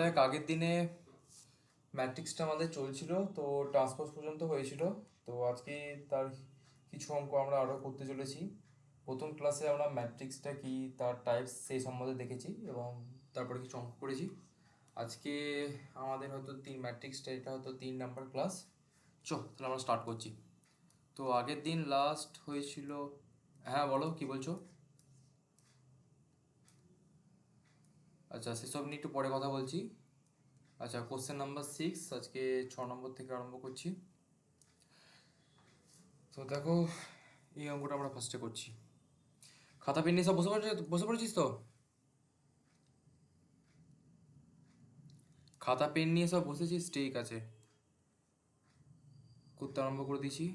দেখ, আগের দিনে ম্যাট্রিক্সটা আমাদের চলছিল, তো ট্রান্সপোজ পর্যন্ত হয়েছিল। তো আজকে তার কিছু অঙ্ক আমরা আরও করতে চলেছি। প্রথম ক্লাসে আমরা ম্যাট্রিক্সটা কি, তার টাইপস, সেই সম্বন্ধে দেখেছি এবং তারপরে কিছু অঙ্ক করেছি। আজকে আমাদের হয়তো ম্যাট্রিক্সটা এটা হয়তো 3 নাম্বার ক্লাস। তাহলে আমরা স্টার্ট করছি। তো আগের দিন লাস্ট হয়েছিল। হ্যাঁ, বলো কি বলছো। আচ্ছা, সেসব নিয়ে একটু পরে কথা বলছি। আচ্ছা, কোশ্চেন নাম্বার 6 আজকে 6 নম্বর থেকে আরম্ভ করছি। তো দেখো, এই অঙ্কটা আমরা ফার্স্টে করছি। খাতা পেন নিয়ে সব বসে পড়েছিস তো? খাতা পেন নিয়ে সব বসেছিস, ঠিক আছে। করতে আরম্ভ করে দিয়েছি।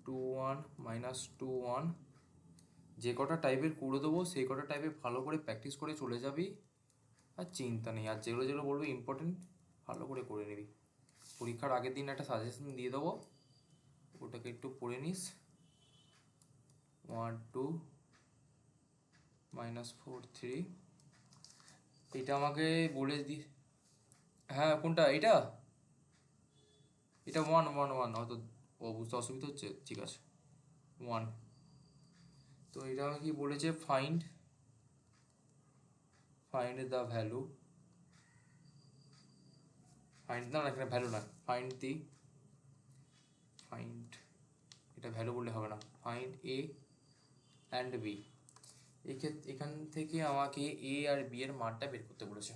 2 1 -2 1। যে কটা টাইপের করে দেবো সেই কটা টাইপে ভালো করে প্র্যাকটিস করে চলে যাবি। আর চিন্তা নেই, আর যেগুলো যেগুলো বলবো ইম্পর্টেন্ট ভালো করে করে নিবি। পরীক্ষার আগের দিন একটা সাজেশন দিয়ে দেবো, ওটাকে একটু পড়ে নিস। 1 2 -4 3। এটা আমাকে বলে দি। হ্যাঁ, কোনটা এটা? এটা 1 1 1, হয়তো ও বুঝতে অসুবিধা হচ্ছে, ঠিক আছে। 1। তো এটা আমাকে কি বলেছে, find find the value. Find না, এখানে ভ্যালু না, ফাইন্ড এটা ভ্যালু বললে হবে না, ফাইন্ড এ অ্যান্ড বি। এখান থেকে আমাকে এ আর বি এর মানটা বের করতে বলেছে।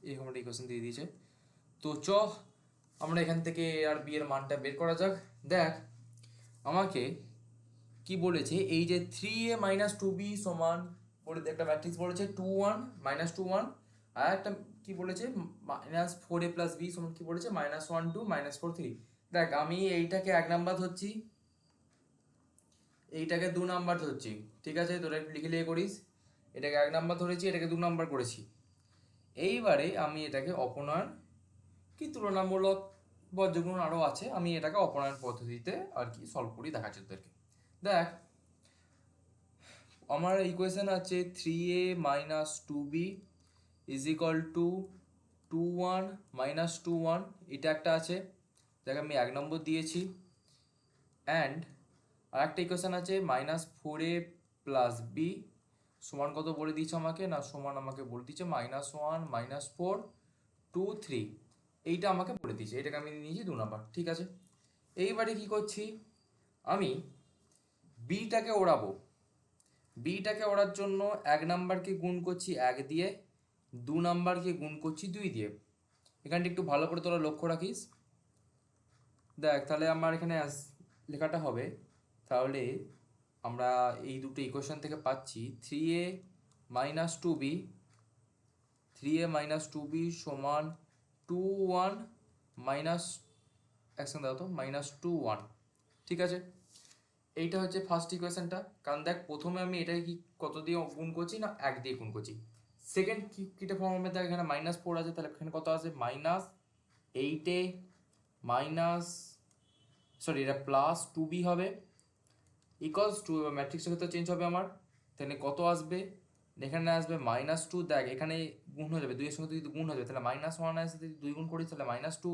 এরকম একটা ইকুয়েশন দিয়ে দিয়েছে। তো আমরা এখান থেকে এ আর বি এর মানটা বের করা যাক। দেখ, আমাকে কি বলেছে, এই যে 3a - 2b সমান বলে একটা ম্যাট্রিক্স বলেছে 2 1 -2 1। আর একটা কি বলেছে, -4a+b সমান কি বলেছে, -1 2 -4 3। দেখ, আমি এইটাকে 1 নাম্বার ধরছি, এইটাকে 2 নাম্বার ধরছি। ঠিক আছে, তোরা একটু লিখে লিখে করিস। এটাকে 1 নাম্বার ধরেছি, এটাকে 2 নাম্বার করেছি। এইবারে আমি এটাকে অপনয়ন কি তুলনামূলক বজ্রগুণ আরও আছে, আমি এটাকে অপনয়ন পদ্ধতিতে আর কি সলভ করি দেখাচ্ছি তোদেরকে। দেখ, আমার ইকুয়েশন আছে 3a - 2b = 2 1 -2 1। এটা একটা আছে, দেখ আমি 1 নম্বর দিয়েছি। অ্যান্ড আর একটা ইকুয়েশন আছে -4a+b সমান কত বলে দিয়েছে আমাকে, না সমান আমাকে বলে দিচ্ছে -1 -4 2 3। এইটা আমাকে বলে দিয়েছে, এটাকে আমি নিয়েছি 2 নাম্বার, ঠিক আছে। এইবারে কি করছি, আমি বিটাকে ওড়াবো। বিটাকে ওড়ার জন্য 1 নাম্বারকে গুণ করছি 1 দিয়ে, 2 নাম্বারকে গুণ করছি 2 দিয়ে। এখানটা একটু ভালো করে তোরা লক্ষ্য রাখিস। দেখ, তাহলে আমার এখানে লেখাটা হবে, তাহলে আমরা এই দুটো ইকুয়েশন থেকে পাচ্ছি 3a - 2b 3a - 2b সমান 2 1 মাইনাস, একসঙ্গে দাও তো, -2 1। ঠিক আছে, এইটা হচ্ছে ফার্স্ট ইকুয়েশনটা। কারণ দেখ, প্রথমে আমি এটাকে কি কত দিয়ে গুণ করছি, না 1 দিয়ে গুণ করছি। সেকেন্ড কিটা ফর্ম হবে, দেখ এখানে -4 আছে, তাহলে এখানে কত আছে, -8a মাইনাস, সরি এটা +2b হবে, ইকুয়ালস টু, ম্যাট্রিক্সের ক্ষেত্রে চেঞ্জ হবে আমার। তাহলে কত আসবে, এখানে আসবে -2। দেখ, এখানে গুণ হয়ে যাবে, 2 এর সঙ্গে যদি গুণ হয়ে যাবে তাহলে -1 আসে, যদি 2 গুণ করি তাহলে -2।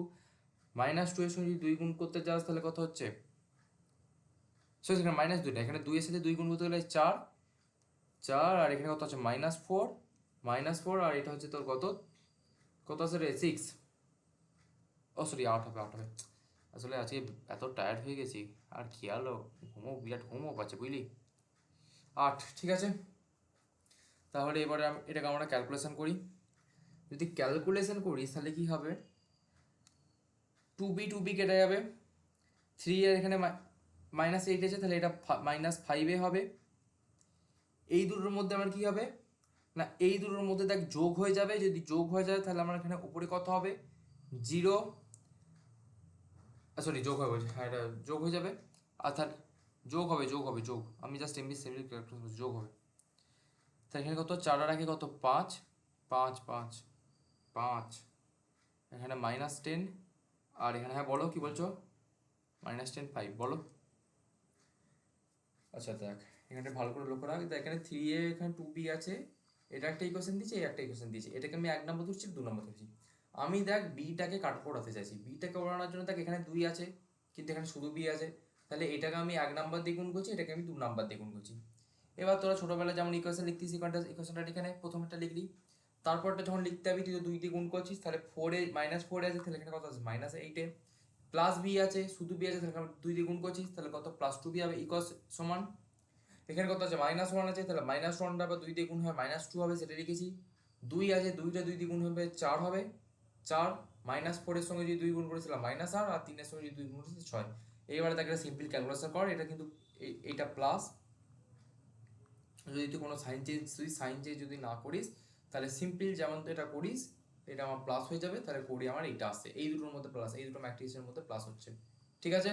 -2 এর সঙ্গে যদি 2 গুণ করতে যাস তাহলে কত হচ্ছে, সরি এখানে -2 না, এখানে 2 এর সাথে 2 গুণ করতে গেলে 4 4, আর এখানে কত আছে, -4 আর এটা হচ্ছে তোর কত, কত আছে রে, 6। ও সরি, 8 হবে, 8 হবে। আসলে আজকে এত টায়ার্ড হয়ে গেছি, আর খেয়ালও বিরাট ঘুমও পাচ্ছে, বুঝলি। 8, ঠিক আছে। তাহলে এবারে এটাকে আমরা ক্যালকুলেশন করি। যদি ক্যালকুলেশন করিস তাহলে কি হবে, 2b কেটে যাবে, 3 এর এখানে -8 আছে, তাহলে এটা -5 হবে। এই দুটোর মধ্যে আমার কি হবে, না এই দুটোর মধ্যে দেখ যোগ হয়ে যাবে, যদি যোগ হয়ে যায় তাহলে আমার এখানে উপরে কত হবে, 0, সরি যোগ হবে, হ্যাঁ এটা যোগ হয়ে যাবে। অর্থাৎ যোগ আমি জাস্ট এমনি সেমনি যোগ হবে। তাহলে এখানে কত, 4 আর আগে কত, 5 5 5 5, এখানে -10, আর এখানে হ্যাঁ বলো কি বলছো, -10 5 বলো। আচ্ছা দেখ, এখানে ভালো করে লক্ষ্য রাখ, দেখ এখানে 3a, এখানে 2b আছে, এটা একটা ইকুয়েশন দিয়েছি, এই একটা ইকুয়েশন দিয়েছি, এটাকে আমি 1 নম্বর ধরছি, 2 নম্বর ধরছি। আমি দেখ বিটাকে ওড়াতে চাইছি, বিটাকে ওড়ানোর জন্য দেখ এখানে 2 আছে কিন্তু এখানে শুধু বি আছে, তাহলে এটাকে আমি 1 নাম্বার দিয়ে গুণ করছি, এটাকে আমি 2 নাম্বার দিয়ে গুণ করছি। এবার তোরা ছোটবেলায় যেমন ইকুয়েশন লিখতিস, ইকুয়েশনটা এখানে প্রথমটা লিখলি, তারপরটা যখন লিখতে হবে তুই তো 2 দিয়ে গুণ করছিস, তাহলে 4 -4 আছে, তাহলে এখানে কত আছে -8 প্লাস বি আছে, শুধু বি আছে, তাহলে 2 দিয়ে গুণ করছিস, তাহলে কত +2b হবে ইকুয়াল সমান এখানে কত আছে -1 আছে, তাহলে -1টা আবার 2 দিয়ে গুণ হবে -2 হবে, সেটা লিখেছি। 2 আছে, 2টা 2 দিয়ে গুণ হবে 4 হবে, 4 -4 এর সঙ্গে যদি 2 গুণ করেছিলাম -8 আর 3 এর সঙ্গে যদি 2 গুণ করেছিলাম 6। এইবারে তাকে সিম্পল ক্যালকুলেশন কর, এটা কিন্তু এইটা প্লাস, যদি তুই কোনো সাইন চেঞ্জ যদি না করিস তাহলে সিম্পল যেমন তো এটা করিস, এটা আমার প্লাস হয়ে যাবে, তাহলে করি আমার এইটা আসছে, এই দুটোর মধ্যে প্লাস, এই দুটো ম্যাট্রিক্সের মধ্যে প্লাস হচ্ছে, ঠিক আছে।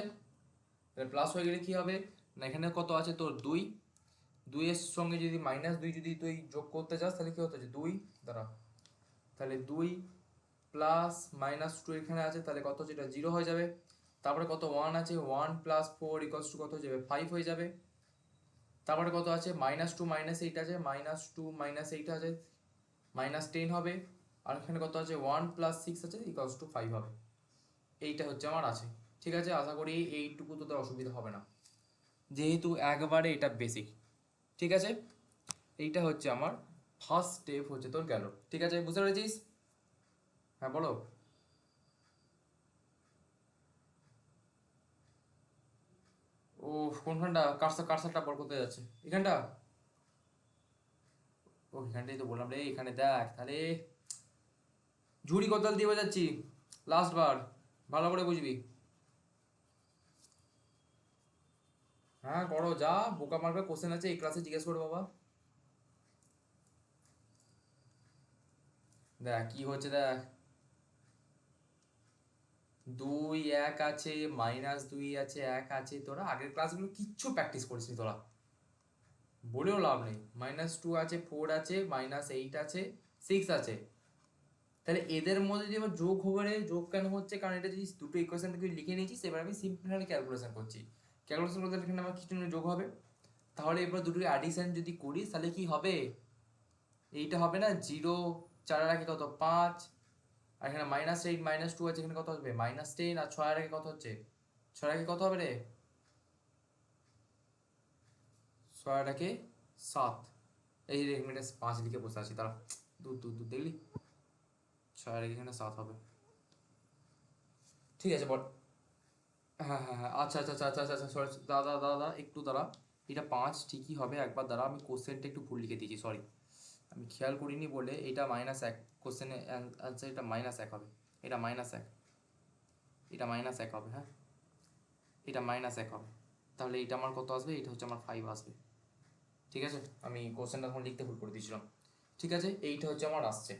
তাহলে প্লাস হয়ে গেলে কি হবে না, এখানে কত আছে তোর 2, 2 এর সঙ্গে যদি -2 যদি তুই যোগ করতে চাস তাহলে কি হতে আছে 2 দ্বারা, তাহলে 2 প্লাস -2 এখানে আছে, তাহলে কত হচ্ছে এটা 0 হয়ে যাবে। তারপরে কত 1 আছে, 1 + 4 = কত হয়ে যাবে 5 হয়ে যাবে। তারপরে কত আছে -2 -8 আছে, -2 -8 আছে, -10 হবে। আর এখানে কত আছে 1 + 6 আছে = 5 হবে। এইটা হচ্ছে আমার আছে, ঠিক আছে। আশা করি এইটুকু তোদের অসুবিধা হবে না, যেহেতু একবারে এটা বেসিক, ঠিক আছে। এইটা হচ্ছে আমার ফার্স্ট স্টেপ হচ্ছে তোর গেল, ঠিক আছে, বুঝতে পেরেছিস? হ্যাঁ বলো। ও কোনখানটা, কারসারটা বল করতে যাচ্ছে এখানটা? ও এখানটাই তো বললাম রে, এখানে দেখ তাহলে ঝুড়ি কোদাল দিয়ে বাজাচ্ছি লাস্ট বার, ভালো করে বুঝবি। হ্যাঁ করো, যা বোকা মার্কা কোশ্চেন আছে এই ক্লাসে জিজ্ঞেস করো বাবা। দেখ কি হচ্ছে দেখ, 2 1 আছে, -2 আছে, 1 আছে, তোরা আগের ক্লাসগুলো কিচ্ছু প্র্যাকটিস করিসনি তোরা, বলেও লাভ নেই। -2 আছে, 4 আছে, -8 আছে, 6 আছে, তাহলে এদের মধ্যে যদি এবার যোগ হবে রে, যোগ কেন হচ্ছে, কারণ এটা যদি দুটো ইকুয়েশন থেকে লিখে নিয়েছিস, এবার আমি সিম্পলি ক্যালকুলেশন করছি, ক্যালকুলেশন করতে এখানে আমার কিছু যোগ হবে, তাহলে এবার দুটো অ্যাডিশন যদি করিস তাহলে কি হবে, এইটা হবে না 0, 4 এর আগে কত 5, আর এখানে -8 -2 আছে, এখানে কত হবে -10, আর 6 এর আগে কত হচ্ছে, 6 এর আগে কত হবে রে, 6 এর আগে 7, এই যে এখানে 5 লিখে বসে আছি, তারা দূর দূর দূর দেখলি, 6 এর আগে এখানে 7 হবে, ঠিক আছে বল। হ্যাঁ হ্যাঁ হ্যাঁ, আচ্ছা আচ্ছা আচ্ছা আচ্ছা আচ্ছা সরি, দাদা দাদা একটু দাঁড়া, এটা 5 ঠিকই হবে, একবার দাঁড়া, আমি কোশ্চেনটা একটু ভুল লিখে দিয়েছি, সরি, আমি খেয়াল করিনি বলে, এটা -1, কোশ্চেনের অ্যান্সার এটা -1 হবে, এটা -1, এটা -1 হবে, হ্যাঁ এটা -1 হবে, তাহলে এটা আমার কত আসবে, এটা হচ্ছে আমার 5 আসবে, ঠিক আছে। আমি কোশ্চেনটা তখন লিখতে ভুল করে দিয়েছিলাম, ঠিক আছে, এইটা হচ্ছে আমার আসছে,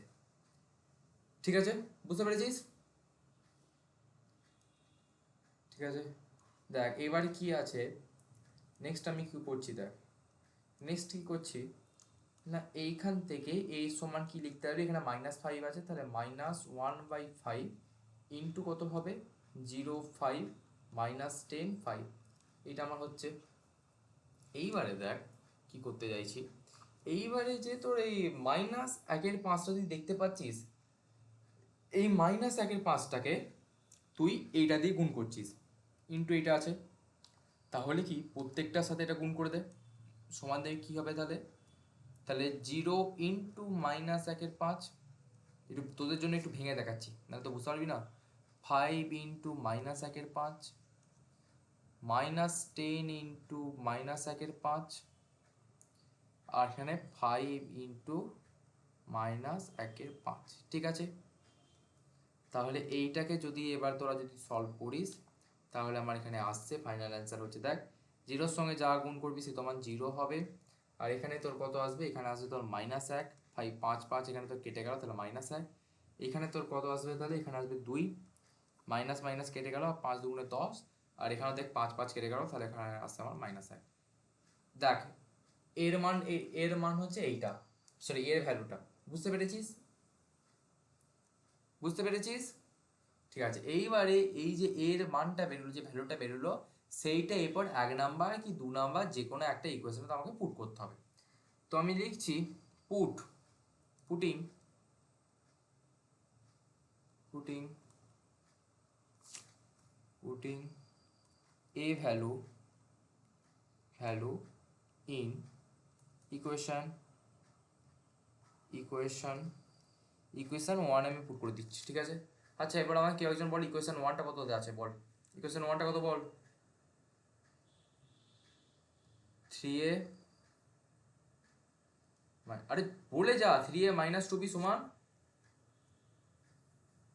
ঠিক আছে, বুঝতে পেরেছিস? ঠিক আছে, দেখ এবারে কি আছে, নেক্সট আমি কি করছি দেখ, নেক্সট কি করছি না, এইখান থেকে এই সমান কি লিখতে হবে, এখানে -5 আছে, তাহলে -1/5 ইন্টু কত হবে 0.5 -10 5, এটা আমার হচ্ছে। এইবারে দেখ কি করতে চাইছি, এইবারে যে তোর এই -1/5টা তুই দেখতে পাচ্ছিস, এই -1/5টাকে তুই এইটা দিয়ে গুণ করছিস, ইন্টু এইটা আছে, তাহলে কি প্রত্যেকটার সাথে এটা গুণ করে দে, সমান দেবে কি হবে তাহলে, তাহলে 0 ইন্টু -1/5, একটু তোদের জন্য একটু ভেঙে দেখাচ্ছি, না তো বুঝতে পারবি না, 5 ইন্টু -1/5 -10 ইন্টু -1/5, আর এখানে 5 ইন্টু -1/5, ঠিক আছে। তাহলে এইটাকে যদি এবার তোরা যদি সলভ করিস তাহলে আমার এখানে আসছে ফাইনাল অ্যান্সার হচ্ছে, দেখ 0-র সঙ্গে যা গুণ করবি সে তোমার 0 হবে, আর এখানে তোর কত আসবে, এখানে আসবে তোর -1, 5 5 5 এখানে তোর কেটে গেল, তাহলে -1, এখানে তোর কত আসবে, তাহলে এখানে আসবে 2, মাইনাস মাইনাস কেটে গেল, 5 2 10, আর এখানে দেখ 5 5 কেটে গেল, তাহলে এখানে আসছে আমার -1। দেখ এর মান হচ্ছে এইটা, সরি এর ভ্যালুটা, বুঝতে পেরেছিস? বুঝতে পেরেছিস? ঠিক আছে, এইবারে এই যে এর মানটা বেরোলো, যে ভ্যালুটা বেরোলো, সেইটা এরপর 1 নাম্বার কি 2 নাম্বার যে কোনো একটা ইকুয়েশনে তো আমাকে পুট করতে হবে। তো আমি লিখছি put putting a value in equation 1 আমি পুট করে দিচ্ছি, ঠিক আছে। আচ্ছা এবার আমাকে কেউ একজন বল ইকুয়েশন 1টা কত আছে, বল ইকুয়েশন 1টা কত, বল 3a, আরে বলে যা, 3a মাইনাস 2b সমান,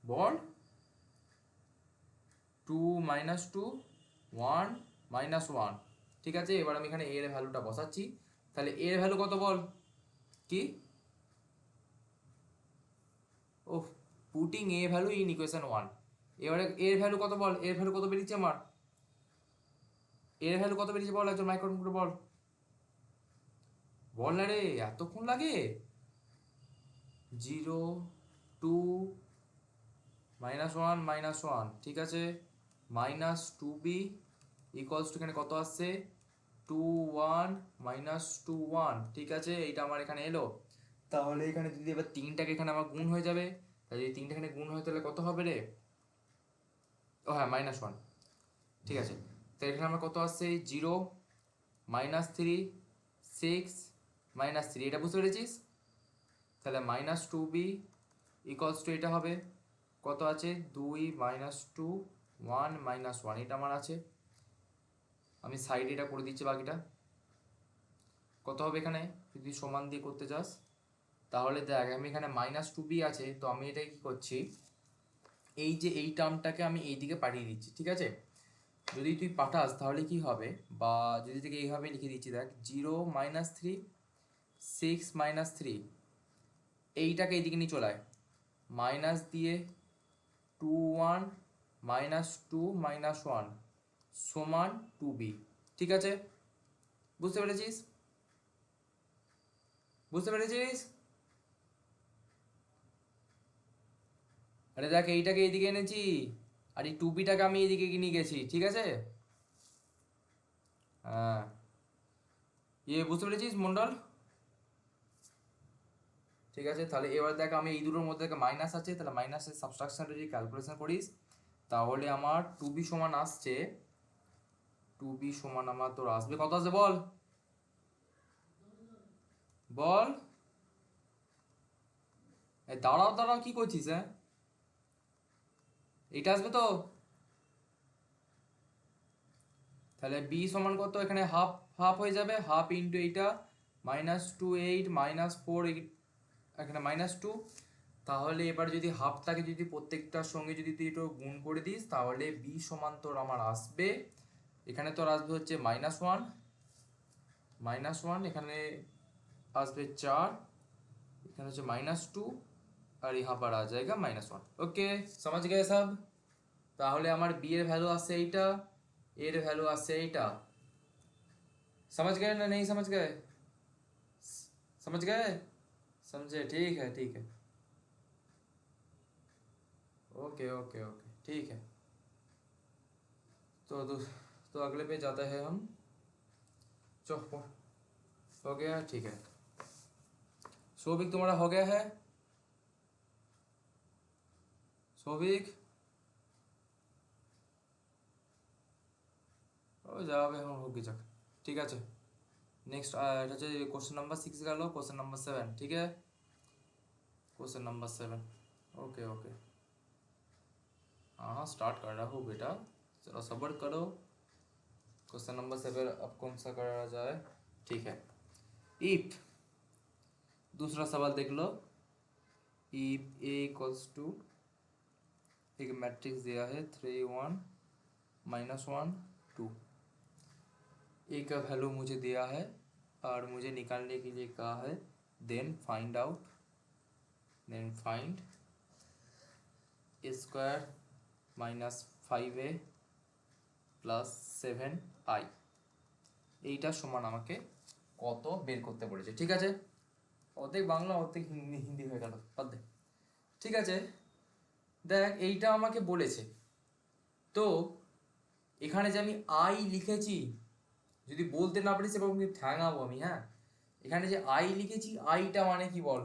বল 2 মাইনাস 2 1 মাইনাস 1, ঠিক আছে। এবার আমি এখানে a এর ভ্যালুটা বসাচ্ছি, তাহলে a এর ভ্যালু কত বল, কি ও putting a value in equation 1, এবারে a এর ভ্যালু কত বল, a এর ভ্যালু কত বেরিয়েছে আমার, a এর ভ্যালু কত বেরিয়েছে বল, একজন মাইক্রোফোন করে বল, বল না রে, এতক্ষণ লাগে। 0 2 -1 -1, ঠিক আছে, মাইনাস 2b ইকুয়ালস টু এখানে কত আসছে 2 1 -2 1, ঠিক আছে, এইটা আমার এখানে এলো। তাহলে এখানে যদি এবার 3টাকে এখানে আমার গুণ হয়ে যাবে, তাহলে যদি 3টা এখানে গুণ হয় তাহলে কত হবে রে, ও হ্যাঁ -1, ঠিক আছে। তো এখানে আমার কত আসছে 0 -3 6 -3, এটা বুঝতে পেরেছিস। তাহলে -2b ইকুয়ালস টু এটা হবে কত আছে 2 -2 1 -1, এটা আমার আছে। আমি সাইডে এটা করে দিচ্ছি, বাকিটা কত হবে এখানে যদি সমান দিয়ে করতে চাস, তাহলে দেখ আমি এখানে -2b আছে, তো আমি এটা কি করছি, এই যে এই টার্মটাকে আমি এইদিকে পাঠিয়ে দিচ্ছি, ঠিক আছে। যদি তুই পাঠাস তাহলে কি হবে, বা যদি থেকে এইভাবে লিখে দিচ্ছি, দেখ 0 -3 6 -3, এইটাকে এইদিকে নিয়ে চলে আয়, মাইনাস দিয়ে 2 1 -2 -1 সমান 2b, ঠিক আছে, বুঝতে পেরেছিস, আরে দেখ এইটাকে এইদিকে এনেছি, আর এই 2bটাকে আমি এইদিকে নিয়ে গেছি, ঠিক আছে। হ্যাঁ বুঝতে পেরেছিস মন্ডল, ঠিক আছে। তাহলে এবার দেখ আমি এই দুটোর মধ্যে মাইনাস আছে, তাহলে মাইনাসের সাবট্রাকশনটা যদি ক্যালকুলেশন করিস তাহলে আমার 2b সমান আসছে, 2b সমান আমার তোর আসবে কত আসবে বল, বল দাঁড়াও কি করছিস, হ্যাঁ এইটা আসবে তো, তাহলে b সমান কত, এখানে হাফ হাফ হয়ে যাবে, হাফ ইন্টু এইটা -2 8 -4 এখানে -2, তাহলে এবার যদি হাফটাকে যদি প্রত্যেকটার সঙ্গে যদি তুই একটু গুণ করে দিস, তাহলে b সমান তোর আমার আসবে, এখানে তোর আসবে হচ্ছে -1 এখানে আসবে 4, এখানে হচ্ছে -2, আর यहाँ पर आ जाएगा -1, ওকে समझ गए सब। তাহলে আমার b এর ভ্যালু আসছে এইটা, এর ভ্যালু আসছে এইটা, समझ गए ना नहीं समझ गए, समझ गए, समझे, ठीक है ओके ओके ओके ठीक है। तो अगले पे जाते हैं हम, चलो हो गया, ठीक है। सौभिक तुम्हारा हो गया है, সৌভিক ও যাবে এখন, হোক যাক, ঠিক আছে। নেক্সট এটা হচ্ছে क्वेश्चन नंबर 6 গেল, क्वेश्चन नंबर 7, ठीक है, क्वेश्चन नंबर 7, ओके ओके। हाँ स्टार्ट कर रहा हूँ बेटा, चलो सब्र करो। क्वेश्चन नंबर 7 अब कौन सा करा जाए, ठीक है। इफ दूसरा सवाल देख लो, इफ ए इक्वल्स टू, एक मैट्रिक्स दिया है 3 1 -1 2, ए का वैल्यू मुझे दिया है और मुझे निकालने के लिए कहा है, then find square -5a + 7i, এইটা সমান আমাকে কত বের করতে বলেছে, ঠিক আছে। অর্ধেক বাংলা অর্ধেক হিন্দি হয়ে গেল, অর্ধেক, ঠিক আছে। দেখ এইটা আমাকে বলেছে, তো এখানে যে আমি আই লিখেছি, যদি বলতে না পারিস এবার ঠ্যাঙাবো আমি, হ্যাঁ। এখানে যে আই লিখেছি, আইটা মানে কি বল,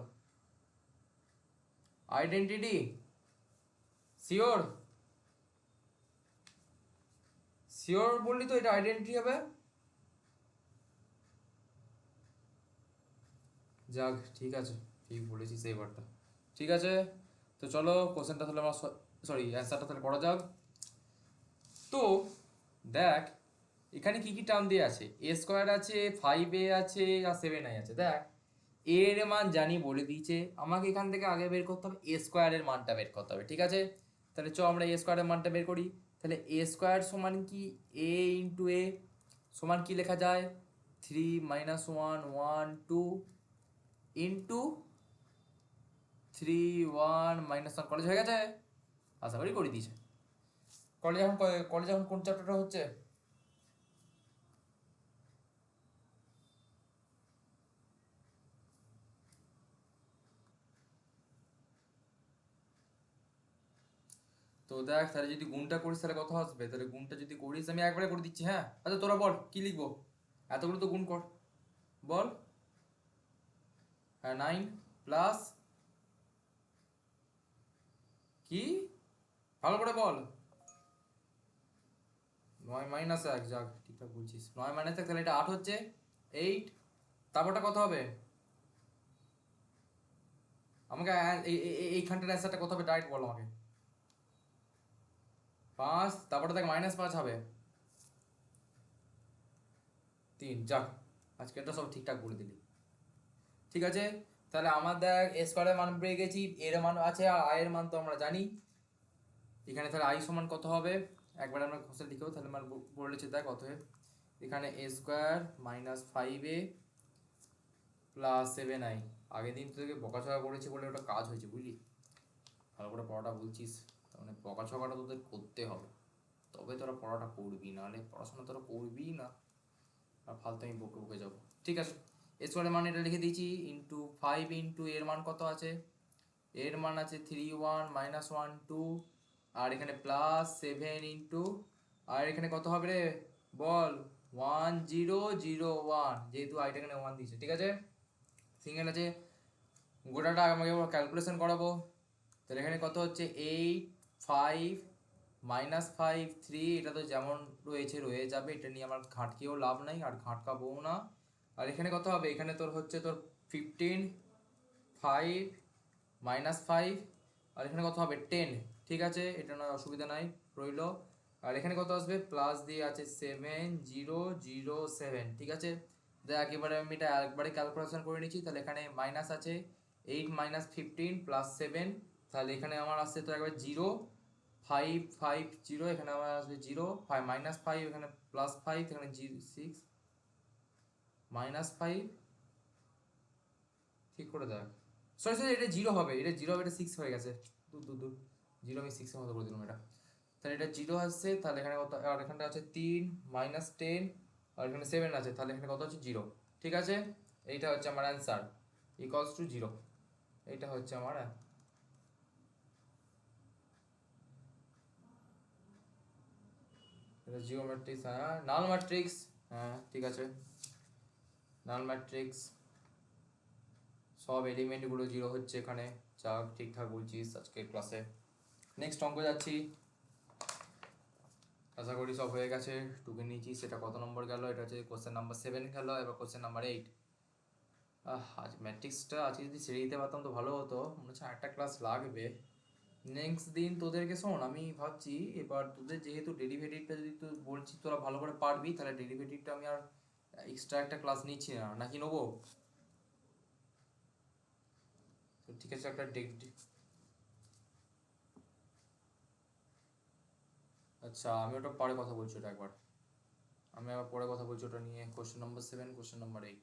আইডেন্টিটি শিওর, শিওর বললি তো এটা আইডেন্টিটি হবে। যাক ঠিক আছে, ঠিক বলেছিস এইবারটা। ঠিক আছে, তো চলো কোশ্চেনটা তাহলে আমার, সরি অ্যান্সারটা তাহলে পড়া যাক। তো দেখ এখানে কি কি টার্ম দিয়ে আছে, এ স্কোয়ার আছে, 5a আছে, আর 7i আছে। দেখ এর মান জানি বলে দিয়েছে, আমাকে এখান থেকে আগে বের করতে হবে এ স্কোয়ারের মানটা বের করতে হবে। ঠিক আছে, তাহলে চ আমরা এ স্কোয়ারের মানটা বের করি। তাহলে এ স্কোয়ার সমান কি, এ ইন্টু এ সমান কি লেখা যায়, 3 - 1 1 2 ইন্টু 3 1 - 1। কলেজ হয়ে গেছে, আশা করি করে দিয়েছে। কলেজ এখন কোন চ্যাপ্টারটা হচ্ছে? তো দেখ তাহলে যদি গুণটা করিস তাহলে কত আসবে, তাহলে গুণটা যদি করিস আমি একবারে করে দিচ্ছি। হ্যাঁ আচ্ছা তোরা বল কি লিখবো, এতগুলো তো গুণ কর, বল। হ্যাঁ 9 প্লাস কি, ভালো করে বল। 9 - 1, যাক ঠিকঠাক বলছিস, 9 - 1, তাহলে এটা 8 হচ্ছে, 8। তারপরটা কত হবে, আমাকে এইখানটার অ্যান্সারটা কত হবে ডাইরেক্ট বল আমাকে। 5, তারপরে দেখ -5 হবে, 3। যাক আজকে এটা সব ঠিকঠাক বলে দিলি। ঠিক আছে, তাহলে আমার দেখ এ স্কোয়ারের মান পেয়ে গেছি, এর মান আছে, আর আই এর মান তো আমরা জানি। এখানে তাহলে আই সমান কত হবে, একবার আমরা ঘষে লিখেও তাহলে আমার বলেছে দেখ অতএব এখানে এ স্কোয়ার -5a প্লাস 7i। আগের দিন তোদেরকে বকাঝকা করেছি বলে ওটা কাজ হয়েছে বুঝলি, ভালো করে পড়াটা বলছিস, তার মানে বকাঝকাটা তোদের করতে হবে, তবে তোরা পড়াটা করবি, নাহলে পড়াশোনা তোরা করবিই না, আর ফালতু আমি বকে বকে যাবো। ঠিক আছে, স্কোয়ারের মান এটা লিখে দিয়েছি, ইন্টু 5 ইন্টু এর মান কত আছে, এর মান আছে 3 1 - 1 2, আর এখানে +7 ইন্টু, আর এখানে কত হবে রে বল, 1001, যেহেতু আইটা এখানে 1 দিয়েছে। ঠিক আছে, সিঙ্গেল আছে, গোটাটা আমাকে ক্যালকুলেশন করাবো। তাহলে এখানে কত হচ্ছে, 8 5 - 5 3, এটা তো যেমন রয়েছে রয়ে যাবে, এটা নিয়ে আমার ঘাঁটকেও লাভ নাই আর ঘাঁটকাবো না। আর এখানে কত হবে, এখানে তোর হচ্ছে তোর 15 5 - 5, আর এখানে কত হবে 10। ঠিক আছে, এটা নয় অসুবিধা নাই, রইলো। আর এখানে কত আসবে, প্লাস দিয়ে আছে 7007। ঠিক আছে, দেখ এবারে আমি এটা একবারে ক্যালকুলেশন করে নিচ্ছি। তাহলে এখানে মাইনাস আছে 8 - 15 প্লাস 7, তাহলে এখানে আমার আসছে তো একবার 0 5 5 0, এখানে আমার আসবে 0 5 -5, এখানে +5, এখানে 6 -5, ঠিক করে দেখ, সরি সরি এটা 0 হবে, এটা 0 হবে, এটা 6 হয়ে গেছে, দূর দূর দূর, 0 আমি 6 এর মতো করে দিলাম এটা। তাহলে এটা 0 আসছে, তাহলে এখানে কত, আর এখানটা আছে 3 -10, আর এখানে 7 আছে, তাহলে এখানে কত হচ্ছে 0। ঠিক আছে, এইটা হচ্ছে আমার অ্যান্সার, ইকুয়ালস টু 0। এইটা হচ্ছে আমার এটা জিও ম্যাট্রিক্স, হ্যাঁ নাল ম্যাট্রিক্স, হ্যাঁ ঠিক আছে, নাল ম্যাট্রিক্স, সব এলিমেন্টগুলো 0 হচ্ছে এখানে। যাক ঠিকঠাক বলছিস আজকের ক্লাসে। নেক্সট অঙ্ক যাচ্ছি, আশা করি সব হয়ে গেছে, টুকে নিয়েছি। সেটা কত নম্বর গেল, এটা হচ্ছে কোশ্চেন নাম্বার 7 গেল, এবার কোশ্চেন নাম্বার 8। আজ ম্যাট্রিক্সটা আজকে যদি ছেড়ে দিতে পারতাম তো ভালো হতো, মনে হচ্ছে একটা ক্লাস লাগবে। নেক্সট দিন তোদেরকে শোন, আমি ভাবছি এবার তোদের যেহেতু ডেরিভেটিভটা যদি তুই বলছি তোরা ভালো করে পারবি, তাহলে ডেরিভেটিভটা আমি আর এক্সট্রা একটা ক্লাস নিচ্ছি না, নাকি নেবো? তো ঠিক আছে, একটা আচ্ছা আমি ওটা পরে কথা বলছি, ওটা একবার আমি আবার পরে কথা বলছি ওটা নিয়ে। Question number 7, question number 8,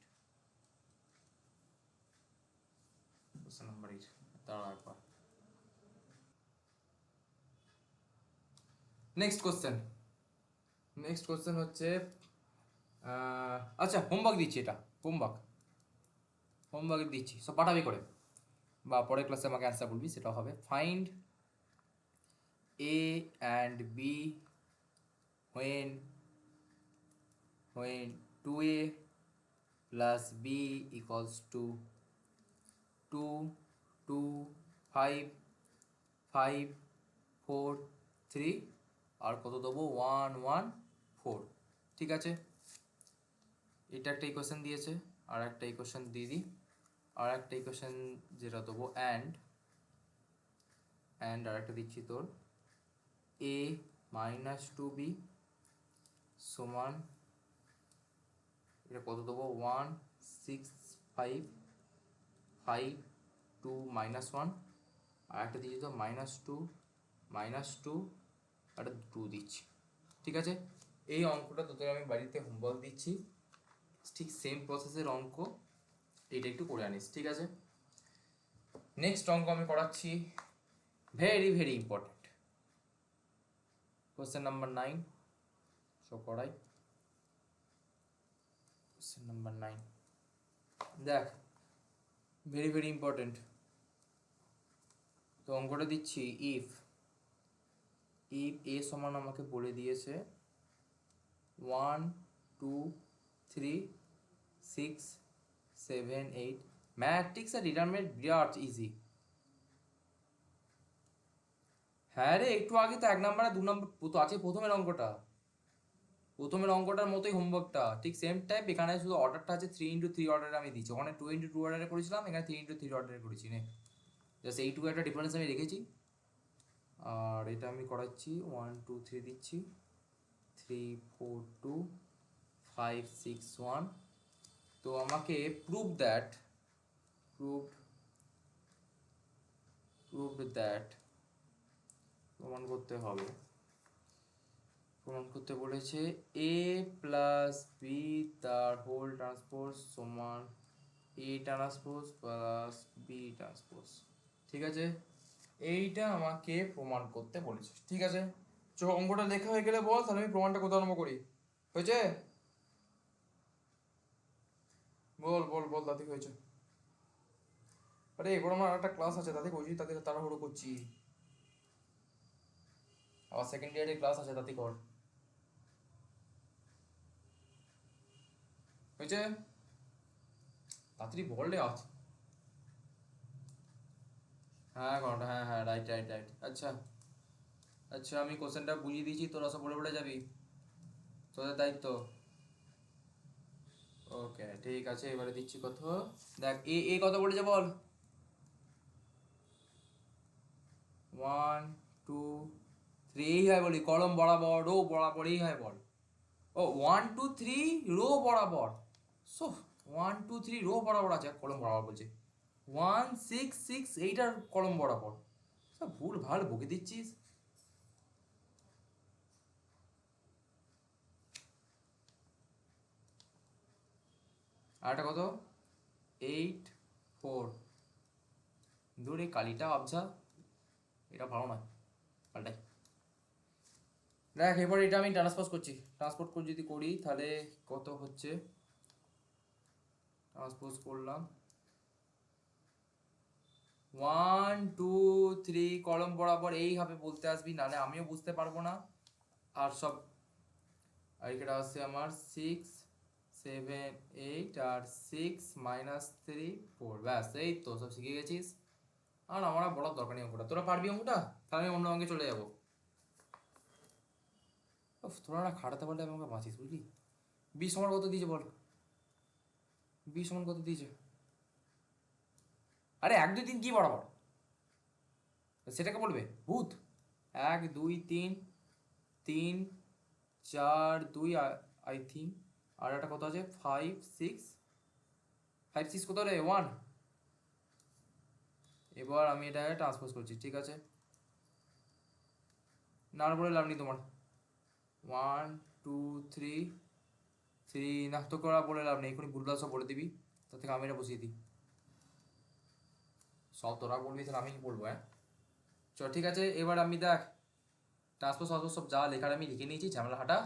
question number 8 দাঁড়া একবার। নেক্সট কোশ্চেন, নেক্সট কোশ্চেন হচ্ছে আচ্ছা হোমওয়ার্ক দিচ্ছি, এটা হোমওয়ার্ক, হোমওয়ার্ক দিচ্ছি, সব পাঠাবি করে, বা পরের ক্লাসে আমাকে অ্যান্সার বলবি, সেটা হবে find A and B when when 2a plus b equals to 2 2 5 5 4 3 আর কত দেবো 1 1 4। ঠিক আছে, এটা একটা ইকুয়েশন দিয়েছে, আর একটা ইকুয়েশন দিয়ে দিই, আর একটা ইকুয়েশন যেটা দেবো অ্যান্ড আর একটা দিচ্ছি তোর a মাইনাস 2b সমান, এটা কত দেবো 1 6 5 5 2 মাইনাস 1, আর একটা দিচ্ছি তো -2 আর 2 দিচ্ছি। ঠিক আছে, এই অঙ্কটা তোদের আমি বাড়িতে হোমওয়ার্ক দিচ্ছি, ঠিক সেম প্রসেসের অঙ্ক, এইটা একটু করে আনিস। ঠিক আছে, নেক্সট অঙ্ক আমি করাচ্ছি, very very important, question number 9। So করাই কোশ্চেন নাম্বার 9, দেখ ভেরি ভেরি ইম্পর্টেন্ট। তো অঙ্কটা দিচ্ছি, ইফ এ সমান আমাকে বলে দিয়েছে 1 2 3 6 7 8, ম্যাট্রিক্স আর ডিটারমিনেন্ট বিরাট ইজি। হ্যাঁ রে, একটু আগে তো 1 নাম্বার আর 2 নাম্বার তো আছে, প্রথমের অঙ্কটার মতোই হোমওয়ার্কটা, ঠিক সেম টাইপ। এখানে শুধু অর্ডারটা আছে 3x3 অর্ডারে আমি দিচ্ছি, ওখানে 2x2 অর্ডারে করেছিলাম, এখানে 3x3 অর্ডারে করেছি। নে জাস্ট এইটুকু একটা ডিফারেন্স আমি রেখেছি। আর এটা আমি করাচ্ছি 1 2 3 দিচ্ছি, 3 4 2 5 6 1। তো আমাকে প্রুভড দ্যাট প্রমাণ করতে হবে, প্রমাণ করতে বলেছে a প্লাস বি তার হোল ট্রান্সপোজ সমান a transpose plus B transpose. ঠিক আছে, এইটা আমাকে প্রমাণ করতে বলেছে। ঠিক আছে, চো অঙ্কটা লেখা হয়ে গেলে বল, তাহলে আমি প্রমাণটা কোথাও আরম্ভ করি। হয়েছে? বল বল বল, দাদি হয়েছে। আরে এবার আমার একটা ক্লাস আছে, দাদি কইছি, তাদের তাড়াহুড়ো করছি, আবার সেকেন্ড ইয়ারের ক্লাস আছে, দাদি কর। হয়েছে? তাড়াতাড়ি বল রে আজ। হ্যাঁ কোনটা, হ্যাঁ হ্যাঁ, রাইট রাইট রাইট। আচ্ছা আচ্ছা, আমি কোশ্চেনটা বুঝিয়ে দিয়েছি, তোরা সব বলে বলে যাবি, তোদের দায়িত্ব। ওকে ঠিক আছে, এবারে দিচ্ছি কত, দেখ এ কত বলেছে বল। 1 2 3, এই হয় বলি, কলম বরাবর রো বরাবর, এই হয় বল। ও 1 2 3 রো বরাবর, সো 1 2 3 রো বরাবর আছে, কলম বরাবর বলছে 1 6 6 এইটার কলম বরাবর, সব ভুল ভাল বকে দিচ্ছিস। আর একটা কত 8 4, দূর এই কালিটা আবছা, এটা ভালো নয়, পাল্টাই। দেখ এবার এটা আমি ট্রান্সপোজ করছি, ট্রান্সপোর্ট করে যদি করি তাহলে কত হচ্ছে, ট্রান্সপোজ করলাম 1 2 3 কলম বরাবর এইভাবে বলতে আসবি, নাহলে আমিও বুঝতে পারবো না। আর সব, আর এটা আসছে আমার 6 7 8 আর 6 -3 4, ব্যাস এই তো সব শিখে গেছিস। আর আমার আর বলার দরকার নেই অঙ্কটা, তোরা পারবি অঙ্কটা, তাহলে আমি অন্য অঙ্কে চলে যাবো। তোরা না খাটাতে পারলে আমি আমাকে বাঁচিস, বুঝলি। 20 সমান কত দিয়েছে বল, 20 সমান কত দিয়েছে, আরে 1 2 3 কি বরাবর, সেটাকে বলবে ভূত। 1 2 3 3 4 2 আই থিঙ্ক, আর একটা কত আছে 5 6 5 6 কত রে 1। এবার আমি এটাকে ট্রান্সপোজ করছি, ঠিক আছে, না বলে লাভ নেই তোমার। 1 2 3 3, না তো করা বলে লাভ নেই, এখনই ভুলভাল সব বলে দিবি, তার থেকে আমি এটা বসিয়ে দিই। সব তোরা বলবি, তাহলে আমি কি বলবো, হ্যাঁ চল ঠিক আছে। এবার আমি দেখ ট্রান্সপোজ সব যা লেখার আমি লিখে নিয়েছি, ঝামেলা হাঁটা।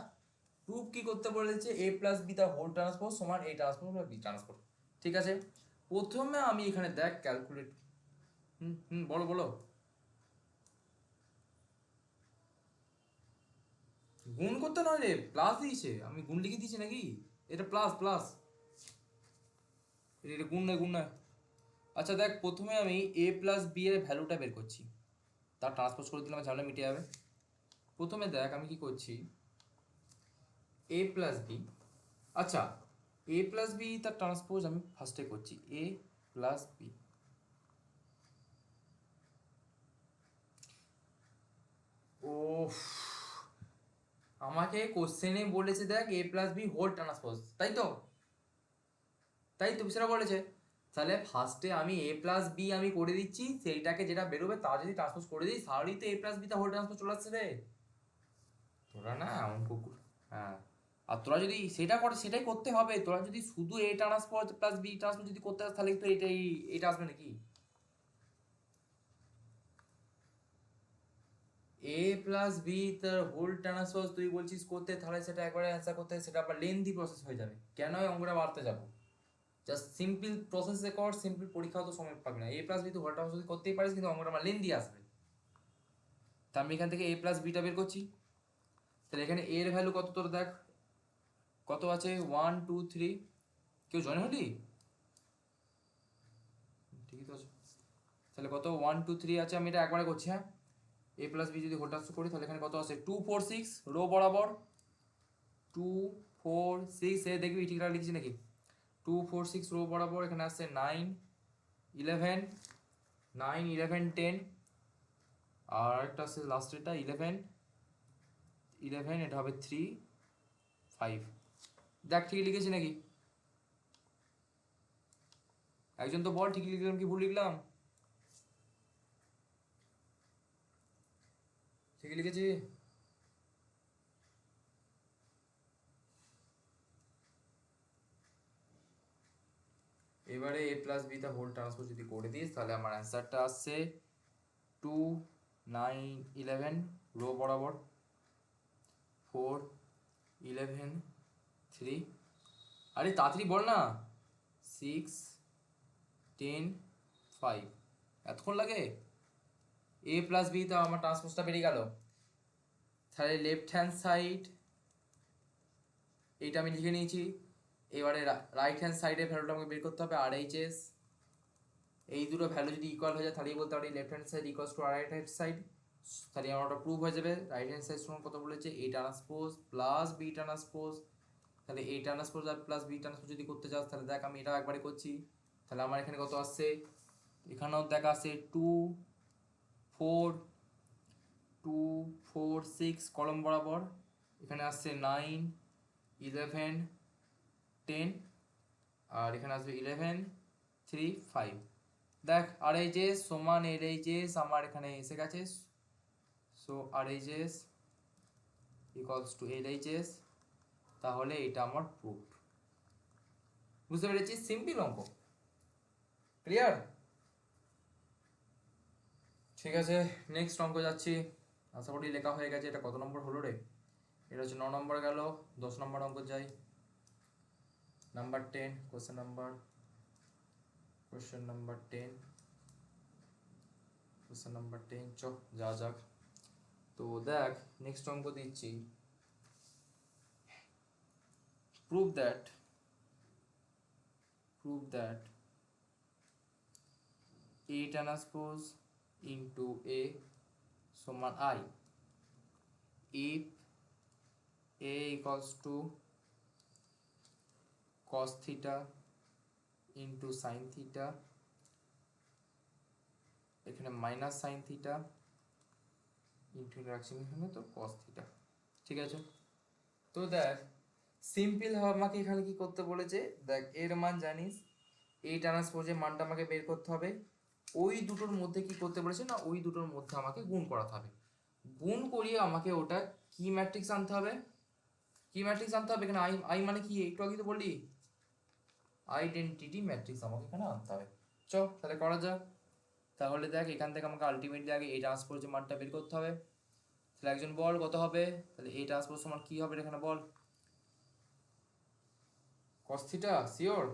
প্রুফ কি করতে বলেছে, a প্লাস বি তার হোল ট্রান্সপোজ সমান a ট্রান্সপোজ বা বি ট্রান্সপোজ। ঠিক আছে, প্রথমে আমি এখানে দেখ ক্যালকুলেট, বলো বলো। গুণ করতে নয় রে, প্লাস দিয়েছে, আমি গুণ লিখে দিয়েছি নাকি, এটা প্লাস প্লাস, এটা গুণ নয় গুণ নয়। আচ্ছা দেখ, প্রথমে আমি a প্লাস বি এর ভ্যালুটা বের করছি, তার ট্রান্সপোজ করে দিলে আমার ঝামেলা মিটে যাবে। প্রথমে দেখ আমি কি করছি, এ প্লাস বি, আচ্ছা এ প্লাস বি তার ট্রান্সপোজ আমি ফার্স্টে করছি, এ প্লাস বি। ও আমাকে কোশ্চেনে বলেছে দেখ এ প্লাস বি হোল ট্রান্সপোজ, তাই তো, তাই তো সেটা বলেছে। তাহলে ফার্স্টে আমি এ প্লাস বি আমি করে দিচ্ছি, সেইটাকে যেটা বেরোবে তা যদি ট্রান্সপোজ করে দিই তাহলেই তো এ প্লাস বি তা হোল ট্রান্সপোজ চলে আসছে রে। তোরা না অঙ্ক হ্যাঁ, আর তোরা যদি সেটা করে সেটাই করতে হবে, তোরা যদি শুধু A transpose plus B transpose যদি করতে চাস তাহলে তো এটাই এটা আসবে নাকি। এ প্লাস বি তার হোল ট্রান্সপোজ তুই বলছিস করতে, তাহলে সেটা একবারে অ্যান্সার করতে সেটা আবার লেন্দি প্রসেস হয়ে যাবে, কেন ওই অঙ্কটা বাড়তে যাবো। জাস্ট সিম্পল প্রসেসে কর, সিম্পল পরীক্ষাও তো সময় পাবি না। এ প্লাস বি তো হোল ট্রান্সপোজ করতেই পারিস, কিন্তু অঙ্কটা আমার লেন্দি আসবে। তা আমি এখান থেকে এ প্লাস বিটা বের করছি, তাহলে এখানে এর ভ্যালু কত তোর দেখ কত আছে, 1 2 3। কেউ জয়েন হলি? ঠিকই তো আছে। তাহলে কত 1 2 3 আছে, আমি এটা একবারে করছি হ্যাঁ। এ প্লাস বি যদি হোল ট্রান্সফার করি তাহলে এখানে কত আছে 2 4 6 রো বরাবর, 2 4 6 এ দেখবি ঠিকঠাক লিখছি নাকি, 2 4 6 রো বরাবর এখানে আসছে 9 11 9 11 10, আর একটা আছে লাস্টেরটা 11 11, এটা হবে 3 5। দেখ ঠিক লিখেছি নাকি, একজন তো বল ঠিক লিখলাম কি ভুল লিখলাম। ঠিক লিখেছি। এবারে এ প্লাস বি তা হোল ট্রান্সপোজ যদি করে দিস তাহলে আমার অ্যান্সারটা আসছে 2 9 11 রো বরাবর, 4 11 3, আরে তাড়াতাড়ি বল না, 6 10 5। এতক্ষণ লাগে? এ প্লাস বি তা আমার ট্রান্সপোজটা বেরিয়ে গেল। তাহলে লেফট হ্যান্ড সাইড এইটা আমি লিখে নিয়েছি। এবারে রাইট হ্যান্ড সাইডের ভ্যালুটা আমাকে বের করতে হবে, আর এইচ এস। এই দুটো ভ্যালু যদি ইকুয়াল হয়ে যায় তাহলেই বলতে পারি left hand side equals to right hand side. তাহলে আমার ওটা প্রুভ হয়ে যাবে। রাইট হ্যান্ড সাইড সমান কত বলেছে, A transpose plus B transpose. তাহলে এ ট্রান্সপোজ আর প্লাস বি ট্রান্সপোজ যদি করতে চাস তাহলে দেখ আমি এটা একবারে করছি। তাহলে আমার এখানে কত আসছে, এখানেও দেখা আসছে 2 4 2 4 6 কলম বরাবর, এখানে আসছে 9 11 10, আর এখানে আসবে 11 3 5। দেখ আর এই যে সমান এর এই যে আমার এখানে এসে গেছে। So R H S equals to L H S, তাহলে এটা আমার প্রুফ। বুঝতে পেরেছি, সিম্পল অঙ্ক, ক্লিয়ার। ঠিক আছে নেক্সট অঙ্ক যাচ্ছি, আশা করি লেখা হয়ে গেছে। এটা কত নম্বর হলো রে, এটা হচ্ছে 9 নম্বর গেল। 10 নম্বর অঙ্ক যাই, number 10 question number 10, question number 10 চ যা যাক। তো দেখ নেক্সট অঙ্ক দিচ্ছি, prove that A transpose into A সমান I if A equals to cos theta into sin theta, এখানে মাইনাস সাইন থিটা ইন্টু রাখছি এখানে তো cos থিটা। ঠিক আছে, তো দেখ সিম্পল আমাকে এখানে কি করতে বলেছে, দেখ এর মান জানিস, এই ট্রান্সপোজের মানটা আমাকে বের করতে হবে। ওই দুটোর মধ্যে কি করতে বলেছে না, ওই দুটোর মধ্যে আমাকে গুণ করাতে হবে। গুণ করিয়ে আমাকে ওটা কি ম্যাট্রিক্স আনতে হবে, কি ম্যাট্রিক্স আনতে হবে এখানে, আই আই মানে কি একটু আগে তো বললি, আইডেন্টিটি ম্যাট্রিক্স আমাকে এখানে আনতে হবে। চ তাহলে করা যাক। তাহলে দেখ এখান থেকে আমাকে আলটিমেটলি আগে এই ট্রান্সপোজের মানটা বের করতে হবে। তাহলে একজন বল কত হবে, তাহলে এই ট্রান্সপোজ সমান কি হবে এখানে বল, cos থিটা শিওর।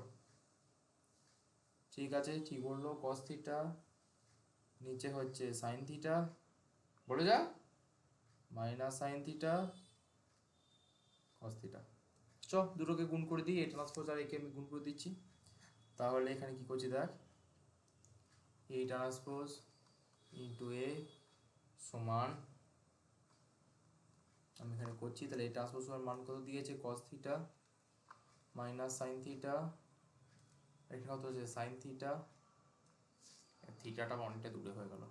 ঠিক আছে ঠিক বললো, cos থিটা নিচে হচ্ছে সাইন থিটা, বলে যা minus sine theta cos theta. চ দুটোকে গুণ করে দিই, এই ট্রান্সপোজ আর একে আমি গুণ করে দিচ্ছি। তাহলে এখানে কি করছি দেখ, এই ট্রান্সপোজ ইন্টু এ সমান, আমি এখানে করছি, তাহলে এই ট্রান্সপোজ মান কত দিয়েছে cos theta minus sine theta, এখানে কত হচ্ছে সাইন থিটা, থিটাটা অনেকটা দূরে হয়ে গেল,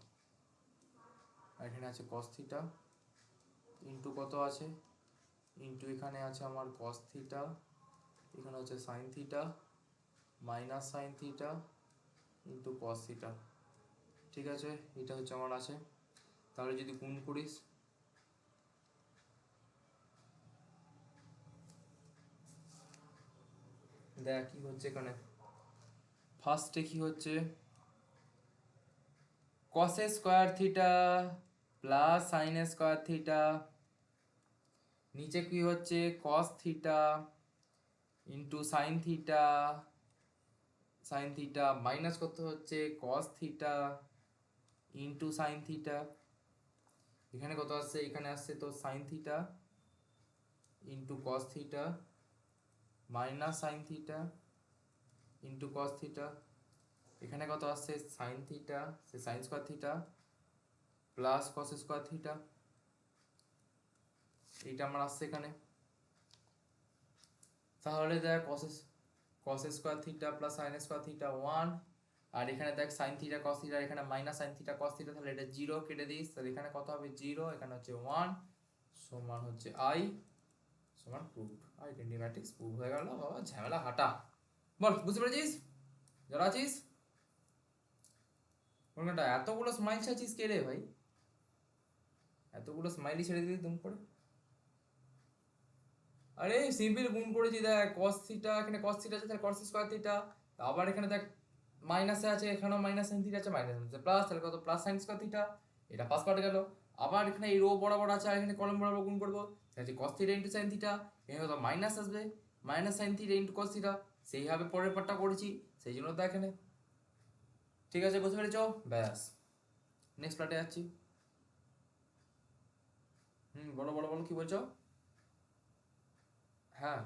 আর এখানে আছে কস থিটা ইন্টু কত আছে, ইন্টু এখানে আছে আমার কস থিটা, এখানে হচ্ছে sign theta minus sine theta into cos theta. ঠিক আছে, এটা হচ্ছে আমার আছে। তাহলে যদি গুণ করিস, দেখ কি হচ্ছে এখানে, ফার্স্টে কি হচ্ছে cos square theta plus sine square theta, নিচে কি হচ্ছে cos theta into sine theta, sine theta minus করতে হচ্ছে cos theta into sine theta, এখানে কত আসছে, এখানে আসছে তো sine theta into cos theta minus sine theta into cos theta, এখানে কত আসছে সাইন থিটা, সে sine square theta plus cos square theta, এইটা আমার আসছে এখানে। তাহলে দেখ cos square theta plus sine square theta 1, আর এখানে দেখ সাইন থিটা কস থিটা, এখানে minus sine theta cos theta, তাহলে এটা 0 কেটে দিস, তাহলে এখানে কত হবে 0, এখানে হচ্ছে 1, সমান হচ্ছে আই, সমান প্রুফ, আইডেন্টি ম্যাট্রিক্স প্রুফ হয়ে গেল বাবা, ঝামেলা হাঁটা। বল বুঝতে পেরেছিস, যারা আছিস কোনটা, এতগুলো স্মাইল ছাড়ছিস কে রে ভাই, এতগুলো স্মাইলি ছেড়ে দিলি তুমি করে। আরে সিম্পল গুণ করেছি, দেখ cos থিটা, এখানে cos থিটা আছে তাহলে cos স্কয়ার থিটা, আবার এখানে দেখ মাইনাসে আছে, এখানেও মাইনাস সাইন থিটা আছে, মাইনাস আছে প্লাস, তাহলে কত প্লাস সাইন স্কয়ার থিটা, এটা ফার্স্ট পার্ট গেল। আবার এখানে এই রো বরাবর আছে, আর এখানে কলম বরাবর গুণ করবো, তাহলে cos theta into sign theta, এখানে কত মাইনাস আসবে, minus sine theta into cos theta, সেইভাবে পরের পার্টটা করেছি, সেই জন্য তো এখানে। ঠিক আছে, বুঝতে পেরেছো, ব্যাস নেক্সট পার্টে যাচ্ছি। বলো বলো বলো কি বলছো। হ্যাঁ,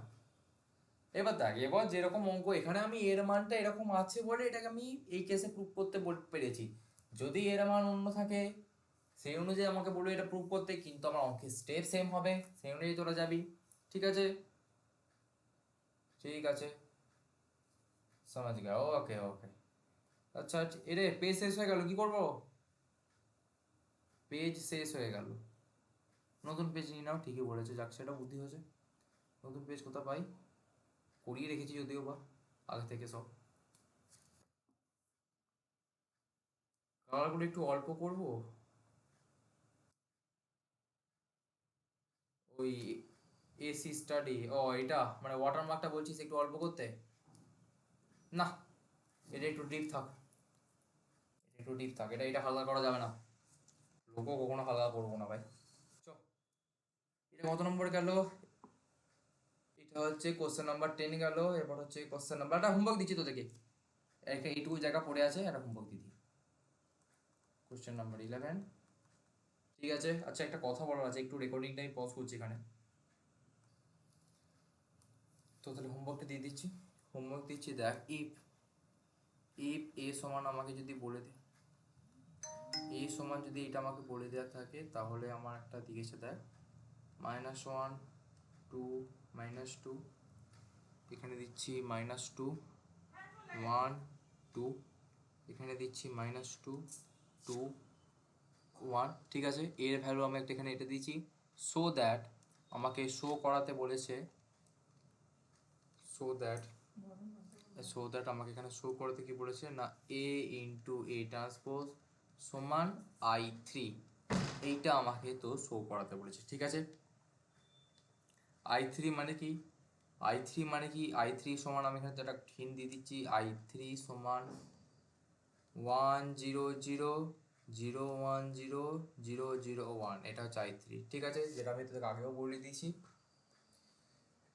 এবার দেখ, এবার যেরকম অঙ্ক এখানে আমি এর মানটা এরকম আছে বলে এটাকে আমি এই কেসে প্রুফ করতে পেরেছি, যদি এর মান অন্য থাকে সেই অনুযায়ী আমাকে বলবে এটা প্রুফ করতে, কিন্তু আমার অঙ্কের স্টেপ সেম হবে, সেই অনুযায়ী তোরা যাবি। ঠিক আছে, ঠিক আছে, সমাজ গা, ওকে ওকে। আচ্ছা এরে পেজ শেষ হয়ে গেল, কি করবো, পেজ শেষ হয়ে গেল, নতুন পেজ নিয়ে নাও, ঠিকই বলেছে, যাক সেটা বুদ্ধি হয়েছে। নতুন পেজ কোথা পাই, করিয়ে রেখেছি যদিও বা আগে থেকে সব, কালারগুলো একটু অল্প করব, ওই এসি স্টাডি, ও এটা মানে ওয়াটারমার্কটা বলছিস একটু অল্প করতে, না এটা একটু ডিপ থাক, এটা একটু ডিপ থাক, এটা এটা হালকা করা যাবে না, লোকও কখনো হালকা করবো না ভাই। চ, এটা কত নম্বর গেল, এটা হচ্ছে কোশ্চেন নাম্বার 10 গেল, এবার হচ্ছে কোশ্চেন নাম্বার, একটা হোমওয়ার্ক দিচ্ছি তোদেরকে, এইটুকু জায়গা পড়ে আছে, একটা হোমওয়ার্ক দিদি, কোশ্চেন নাম্বার 11। ঠিক আছে, আচ্ছা একটা কথা বলার আছে, একটু রেকর্ডিংটা আমি পজ করছি এখানে, তো তাহলে হোমওয়ার্কটা দিয়ে দিচ্ছি, হোমওয়ার্ক দিচ্ছি, দেখ ইফ ইফ এ সমান আমাকে যদি বলে দে, এ সমান যদি এটা আমাকে বলে দেওয়া থাকে, তাহলে আমার একটা দিয়েছে দেখ -1 2 -2, এখানে দিচ্ছি -2 1 2, এখানে দিচ্ছি -2 2 1। ঠিক আছে, এর ভ্যালু আমি একটা এখানে এটা দিয়েছি, সো দ্যাট আমাকে শো করাতে বলেছে, সো দ্যাট আমাকে এখানে শো করতে কি বলেছে না, এ ইন্টু এ ট্রান্সপোজ সমান I3, এইটা আমাকে তো শো করাতে বলেছে। ঠিক আছে, I3 মানে কি, I3 সমান, আমি এখানে তো একটা হিন্ট দিয়ে দিচ্ছি, I3 সমান 1 0 0 0 1 0 0 0 1, এটা হচ্ছে I3। ঠিক আছে, যেটা আমি তোদেরকে আগেও বলে দিয়েছি।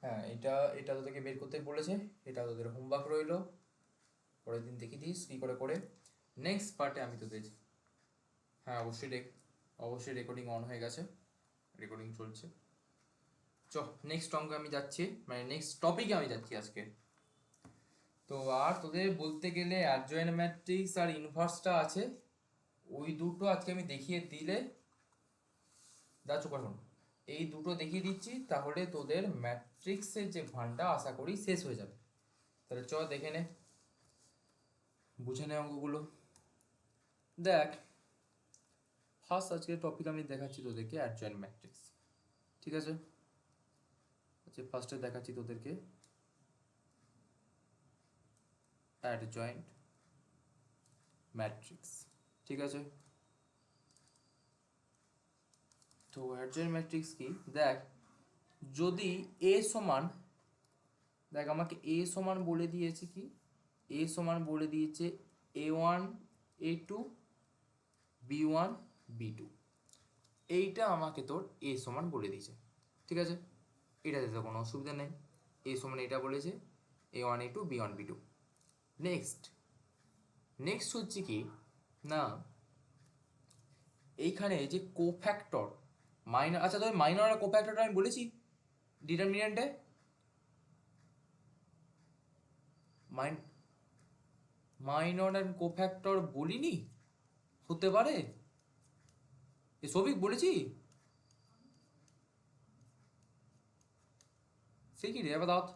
হ্যাঁ, এটা এটা তোদেরকে বের করতে বলেছে, এটা তোদের হোমওয়ার্ক রইলো, পরের দিন দেখিয়ে দিস কী করে করে। নেক্সট পার্টে আমি তোদের, হ্যাঁ অবশ্যই রেকর্ডিং অন হয়ে গেছে, রেকর্ডিং চলছে। চ, নেক্সট অঙ্কে আমি যাচ্ছি, মানে নেক্সট টপিকে আমি যাচ্ছি আজকে। তো আর তোদের বলতে গেলে অ্যাডজয়েন্ট ম্যাট্রিক্স আর ইনভার্সটা আছে, ওই দুটো আজকে আমি দেখিয়ে দিলে দেখো এখন এই দুটো দেখিয়ে দিচ্ছি, তাহলে তোদের ম্যাট্রিক্সের যে ভান্ডা আশা করি শেষ হয়ে যাবে। তাহলে চ দেখে নে, বুঝে নে অঙ্কগুলো। দেখ, ফার্স্ট আজকের টপিক আমি দেখাচ্ছি তোদেরকে অ্যাডজয়েন্ট ম্যাট্রিক্স। ঠিক আছে, আচ্ছা ফার্স্টে দেখাচ্ছি তোদেরকে অ্যাডজয়েন্ট ম্যাট্রিক্স। ঠিক আছে, তো অ্যাডজয়েন্ট ম্যাট্রিক্স কি? দেখ, যদি এ সমান, দেখ আমাকে এ সমান বলে দিয়েছে কি, এ সমান বলে দিয়েছে A1 A2 B1 B2, এইটা আমাকে তোর এ সমান বলে দিয়েছে। ঠিক আছে, এটাতে তো কোনো অসুবিধা নেই, এ সমান এটা বলেছে A1 A2 B1 B2। Next next হচ্ছে কি না, এইখানে যে কোফ্যাক্টর মাইনর, আচ্ছা তবে মাইনর আর কোফ্যাক্টরটা আমি বলেছি ডিটারমিনেন্টে, মাইনর অ্যান্ড কোফ্যাক্টর বলিনি? হতে পারে এ সবই বলেছি। সে কি রে এবার দাঁত,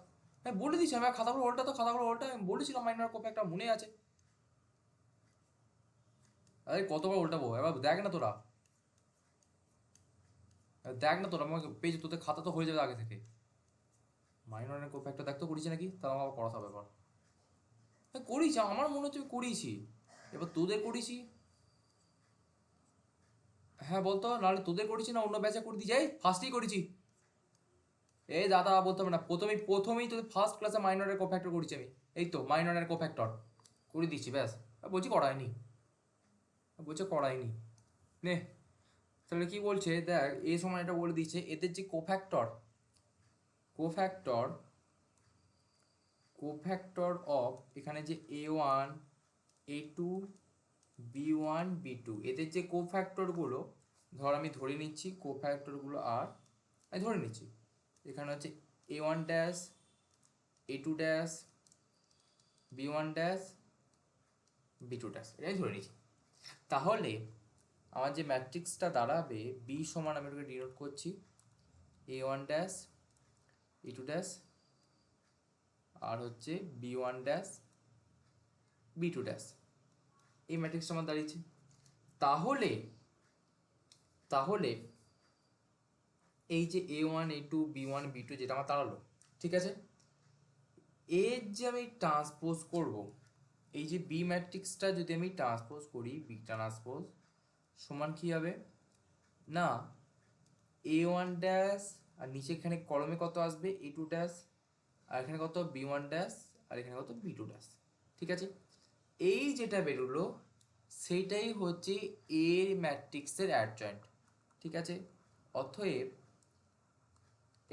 হ্যাঁ বলে দিচ্ছি আমি, খাতাগুলো ওল্টা, তো খাতাগুলো ওল্টা, আমি বলেছিলাম মাইনর কোফ্যাক্টর মনে আছে। আরে কতবার উল্টাবো, এবার দেখ না তোরা, দেখ না তোরা আমাকে পেজ, তোদের খাতা তো হয়ে যাবে আগে থেকে। মাইনর অ্যান্ড কোফ্যাক্টর দেখ তো করিস নাকি, তাহলে আমার পড়াতে হবে এবার। হ্যাঁ করিস, আমার মনে হচ্ছে করিয়েছি, এবার তোদের করিসি। হ্যাঁ বলতো, নাহলে তোদের করেছি না অন্য ব্যাচে করে দিয়ে যাই, ফার্স্টেই করেছি। এই দাদা বলতে হবে না, প্রথমেই তোদের ফার্স্ট ক্লাসে মাইনরের কোফ্যাক্টর করেছি আমি, এই তো মাইনরের কোফ্যাক্টর করে দিচ্ছি ব্যাস। বলছি করায়নি, বলছে করায়নি। নে, তাহলে কি বলছে দেখ, এই সময় এটা বলে দিচ্ছে এদের যে কোফ্যাক্টর, কোফ্যাক্টর কোফ্যাক্টর অফ এখানে যে A1 A2 B1 B2, এদের যে কোফ্যাক্টরগুলো, ধর আমি ধরে নিচ্ছি কোফ্যাক্টরগুলো, আর আমি ধরে নিচ্ছি এখানে হচ্ছে A1 dash A2 dash B1 dash B2 dash, এটাই ধরে নিচ্ছি। তাহলে আমার যে ম্যাট্রিক্সটা দাঁড়াবে বি সমান, আমি এটাকে ডিনোট করছি A1 ড্যাশ A2 ড্যাশ আর হচ্ছে B1 ড্যাশ B2 ড্যাশ, এই ম্যাট্রিক্সটা আমার দাঁড়িয়েছে। তাহলে তাহলে এই যে A1 A2 B1 B2 যেটা আমার দাঁড়ালো, ঠিক আছে, এর যে আমি ট্রান্সপোজ করব, এই যে বি ম্যাট্রিক্সটা যদি আমি ট্রান্সপোজ করি, বি ট্রান্সপোজ সমান কি হবে না, A1 ড্যাশ আর নিচে এখানে কলমে কত আসবে A2 ড্যাশ, আর এখানে কত B1 ড্যাশ, আর এখানে কত B2 ড্যাশ। ঠিক আছে, এই যেটা বেরোলো সেইটাই হচ্ছে এ ম্যাট্রিক্সের অ্যাডজয়েন্ট। ঠিক আছে, অতএব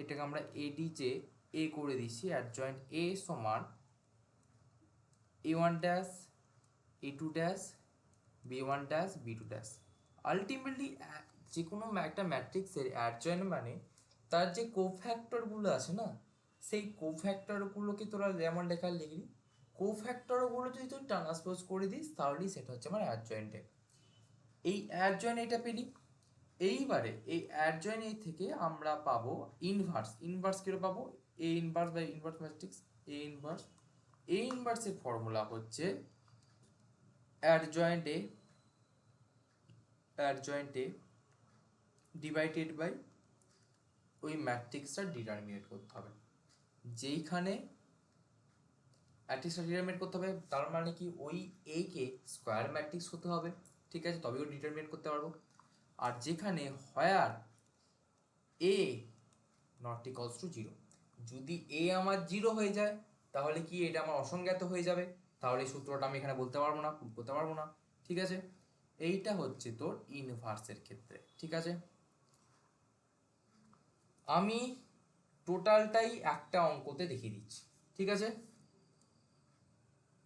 এটাকে আমরা এডি যে এ করে দিচ্ছি, অ্যাডজয়েন্ট এ সমান A1 dash A2 dash B1 dash B2 dash. Ultimately যে কোনো একটা ম্যাট্রিক্সের অ্যাডজয়েন্ট মানে তার যে কোফ্যাক্টরগুলো আছে না, সেই কোফ্যাক্টরগুলোকে তোরা যেমন লেখা লিখবি, কোফ্যাক্টরগুলো যদি তুই ট্রান্সপোজ করে দিস তাহলেই সেটা হচ্ছে আমার অ্যাডজয়েন্টে। এই অ্যাডজয়েন্ট এটা পেলি। এইবারে এই অ্যাডজয়েন্ট এই থেকে আমরা পাবো ইনভার্স। ইনভার্স কিরো পাবো, A inverse by inverse matrix, A inverse. A ইনভার্সের ফর্মুলা হচ্ছে adjoint A, adjoint A divided by ওই ম্যাট্রিক্সটা ডিটারমিনেট করতে হবে। যেইখানে ম্যাট্রিক্সটা ডিটারমিনেট করতে হবে তার মানে কি ওই এ কে স্কোয়ার ম্যাট্রিক্স হতে হবে। ঠিক আছে, তবেও ডিটারমিনেট করতে পারবো। আর যেখানে হোয়ার এ নট ইকলস টু জিরো, যদি এ আমার জিরো হয়ে যায় তাহলে কি এটা আমার অসংজ্ঞাত হয়ে যাবে, তাহলে এই সূত্রটা আমি এখানে বলতে পারবো না, প্রুভ করতে পারবো না। ঠিক আছে, এইটা হচ্ছে তোর ইনভার্সের ক্ষেত্রে। ঠিক আছে, আমি টোটালটাই একটা অঙ্কতে দেখিয়ে দিচ্ছি। ঠিক আছে,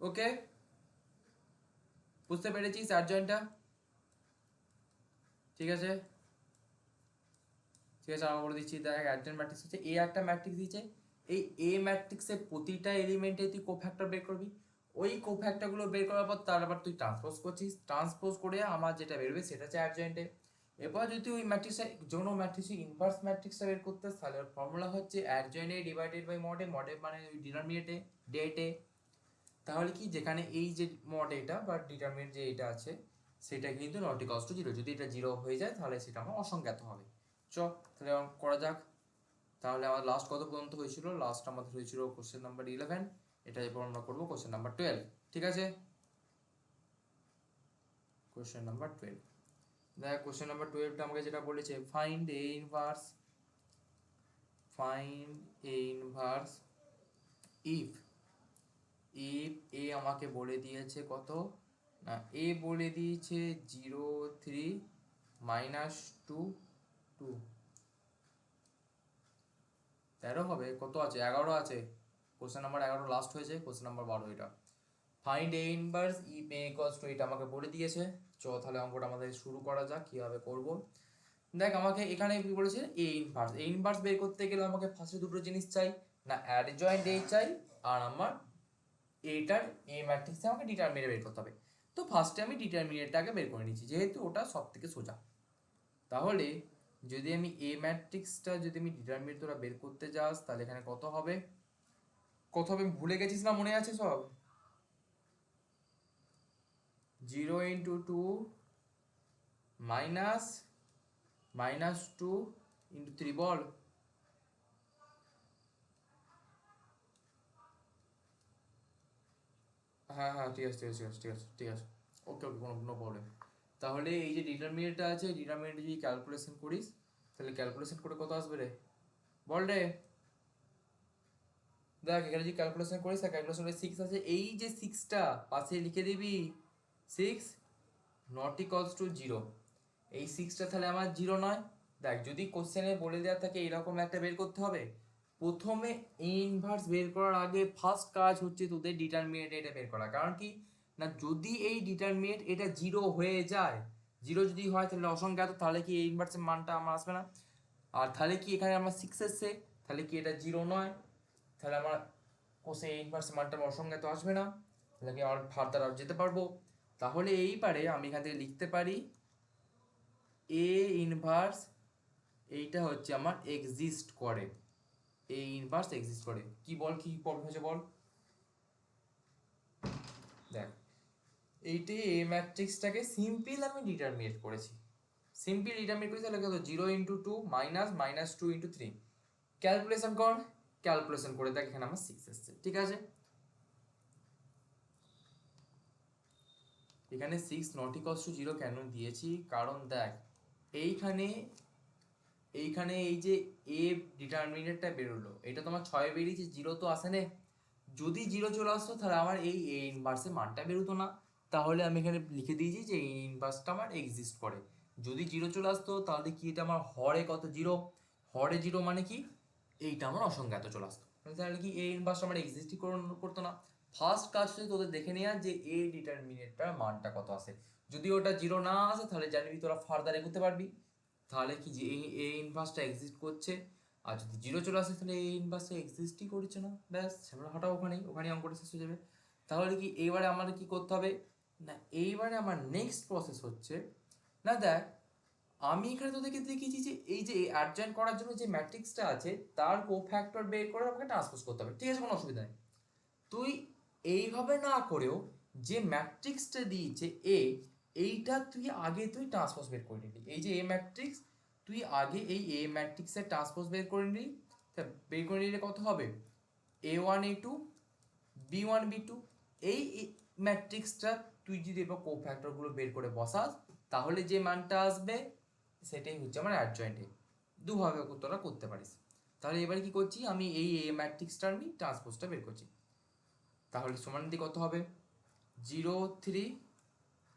ওকে, বুঝতে পেরেছিস অ্যাডজয়েন্টটা? ঠিক আছে, ঠিক আছে, আমি বলে দিচ্ছি দেখ, অ্যাডজয়েন্ট ম্যাট্রিক্স হচ্ছে এ একটা ম্যাট্রিক্স দিচ্ছে, এই এ ম্যাট্রিক্সের প্রতিটা এলিমেন্টে তুই কোফ্যাক্টর বের করবি, ওই কোফ্যাক্টরগুলো বের করার পর তার আবার তুই ট্রান্সপোজ করছিস, ট্রান্সপোজ করে আমার যেটা বেরোবে সেটা হচ্ছে অ্যাডজয়েন্টে। এবার যদি ওই ম্যাট্রিক্সে কোনো ম্যাট্রিক্সে ইনভার্স ম্যাট্রিক্সটা বের করতে তাহলে ফর্মুলা হচ্ছে adjoint A divided by mod A, mod A মানে ওই ডিটারমিনেন্ট এ, ডেট এ। তাহলে কি যেখানে এই যে মড এটা বা ডিটারমিনেন্ট যে এটা আছে সেটা কিন্তু নট ইকুয়ালস টু জিরো, যদি এটা জিরো হয়ে যায় তাহলে সেটা আমার অসংজ্ঞাত হবে। তাহলে করা যাক। তাহলে আমার লাস্ট কত পর্যন্ত হয়েছিল? লাস্ট আমাদের হয়েছিল কোশ্চেন নাম্বার 11, এটা এরপর আমরা করবো কোশ্চেন নাম্বার 12। ঠিক আছে, কোশ্চেন নাম্বার 12। দেখ কোশ্চেন নাম্বার 12টা আমাকে যেটা বলেছে, find A inverse, find A inverse if, if A আমাকে বলে দিয়েছে কত না, এ বলে দিয়েছে 0 3 -2 2, 13 হবে, কত আছে 11 আছে, কোশ্চেন নাম্বার 11 লাস্ট হয়েছে, কোশ্চেন নাম্বার 12 এটা। Find A inverse if A equals to, এটা আমাকে বলে দিয়েছে। তাহলে অঙ্কটা আমাদের শুরু করা যাক কিভাবে করব। দেখ আমাকে এখানে কি বলেছে, এ ইনভার্স, এ ইনভার্স বের করতে গেলে আমাকে ফার্স্টে দুটো জিনিস চাই, না অ্যাডজয়েন্ট এ চাই, আর আমার এটার এ ম্যাট্রিক্সে আমাকে ডিটারমিনেন্ট বের করতে হবে। তো ফার্স্টে আমি ডিটারমিনেন্টটাকে বের করে নিচ্ছি যেহেতু ওটা সব থেকে সোজা। তাহলে যদি আমি এ ম্যাট্রিক্সটা যদি আমি ডিটারমিনেন্ট তোরা বের করতে যাস তাহলে এখানে কত হবে, কত হবে ভুলে গেছিস না, মনে আছে সব? 0 × 2 -2 × 3 বল। হ্যাঁ হ্যাঁ ঠিক আছে ঠিক আছে ঠিক আছে ঠিক আছে ঠিক আছে, ওকে ওকে, কোনো নো প্রবলেম। তাহলে এই যে ডিটারমিনেন্টটা আছে, ডিটারমিনেন্ট যদি ক্যালকুলেশন করিস তাহলে ক্যালকুলেশন করে কত আসবে রে, বল রে। দেখ এখানে যদি ক্যালকুলেশন করিস তার ক্যালকুলেশন 6 আছে, এই যে 6টা পাশে লিখে দিবি, 6 নট ইকুয়ালস টু 0। এই 6টা তাহলে আমার 0 নয়। দেখ যদি কোশ্চেনে বলে দেওয়া থাকে এরকম একটা বের করতে হবে, প্রথমে ইনভার্স বের করার আগে ফার্স্ট কাজ হচ্ছে তোদের ডিটারমিনেন্ট এটা বের করা। কারণ কি না, যদি এই ডিটারমিনেন্ট এটা 0 হয়ে যায়, 0 যদি হয় তাহলে অসংখ্যাত, তাহলে কি এই ইনভার্সের মানটা আমার আসবে না। আর তাহলে কি এখানে আমার 6 এসছে, তাহলে কি এটা 0 নয়, তাহলে আমার কোষে ইনভার্স মানটা আমার অসংজ্ঞাত আসবে না, তাহলে কি আমার ফার্দার আর যেতে পারবো। তাহলে এইবারে আমি এখান থেকে লিখতে পারি এ ইনভার্স, এইটা হচ্ছে আমার এক্সিস্ট করে, এ ইনভার্স এক্সিস্ট করে। কি বল, কি প্রবলেম হয়েছে বল। দেখ এইটি এ ম্যাট্রিক্সটাকে সিম্পল আমি ডিটারমিনেট করেছি, সিম্পল ডিটারমিনেট করেছি, তাহলে কত 0 × 2 -2 × 3। ক্যালকুলেশন কর, ক্যালকুলেশন করে দেখ এখানে আমার 6 এসছে। ঠিক আছে, এখানে 6 নট ইকুয়ালস টু 0 কেন দিয়েছি, কারণ দেখ এইখানে, এইখানে এই যে এ ডিটারমিনেন্টটা বেরোলো, এটা তোমার 6 বেরিয়েছে, 0 তো আসে না। যদি 0 চলে আসতো তাহলে আমার এই এ ইনভার্সের মানটা বেরোতো না। তাহলে আমি এখানে লিখে দিয়েছি যে এই ইনভার্সটা আমার এক্সিস্ট করে। যদি 0 চলে আসতো তাহলে কি এটা আমার হরে কত 0, হরে 0 মানে কি এইটা আমার অসংজ্ঞাত চলে আসতো, তাহলে কি এই ইনভার্সটা আমার এক্সিস্টই করতো না। ফার্স্ট কাজ হচ্ছে তোদের দেখে নেওয়া যে এ ডিটারমিনেন্টটার মানটা কত আসে। যদি ওটা 0 না আসে তাহলে জানবি তোরা ফার্দার এগোতে পারবি, তাহলে কি যে এই এ ইনভার্সটা এক্সিস্ট করছে। আর যদি 0 চলে আসে তাহলে এই ইনভার্সটা এক্সিস্টই করছে না, ব্যাস আমরা হঠাৎ ওখানেই ওখানেই অঙ্কটা শেষ হয়ে যাবে। তাহলে কি এইবারে আমাদের কি করতে হবে না, এইবারে আমার নেক্সট প্রসেস হচ্ছে না, দেখ আমি এখানে তোদেরকে দেখিয়েছি যে এই যে অ্যাডজয়েন্ট করার জন্য যে ম্যাট্রিক্সটা আছে তার কোফ্যাক্টর বের করে আমাকে ট্রান্সপোজ করতে হবে। ঠিক আছে, কোনো অসুবিধা নেই। তুই এইভাবে না করেও যে ম্যাট্রিক্সটা দিয়েছে এ, এইটা তুই আগে তুই ট্রান্সপোজ বের করে নিবি, এই যে এ ম্যাট্রিক্স, তুই আগে এই এ ম্যাট্রিক্সের ট্রান্সপোজ বের করে নিবি। তা বের করে নিলে কত হবে, A1 A2 B1 B2। এই ম্যাট্রিক্সটা তুই যদি এবার কোফ্যাক্টরগুলো বের করে বসাস তাহলে যে মানটা আসবে সেটাই হচ্ছে আমার অ্যাডজয়েন্ট এ। দুভাবে তোরা করতে পারিস। তাহলে এবারে কি করছি, আমি এই এ ম্যাট্রিক্সটার আমি ট্রান্সপোজটা বের করছি। তাহলে সমান দিয়ে কত হবে 0 3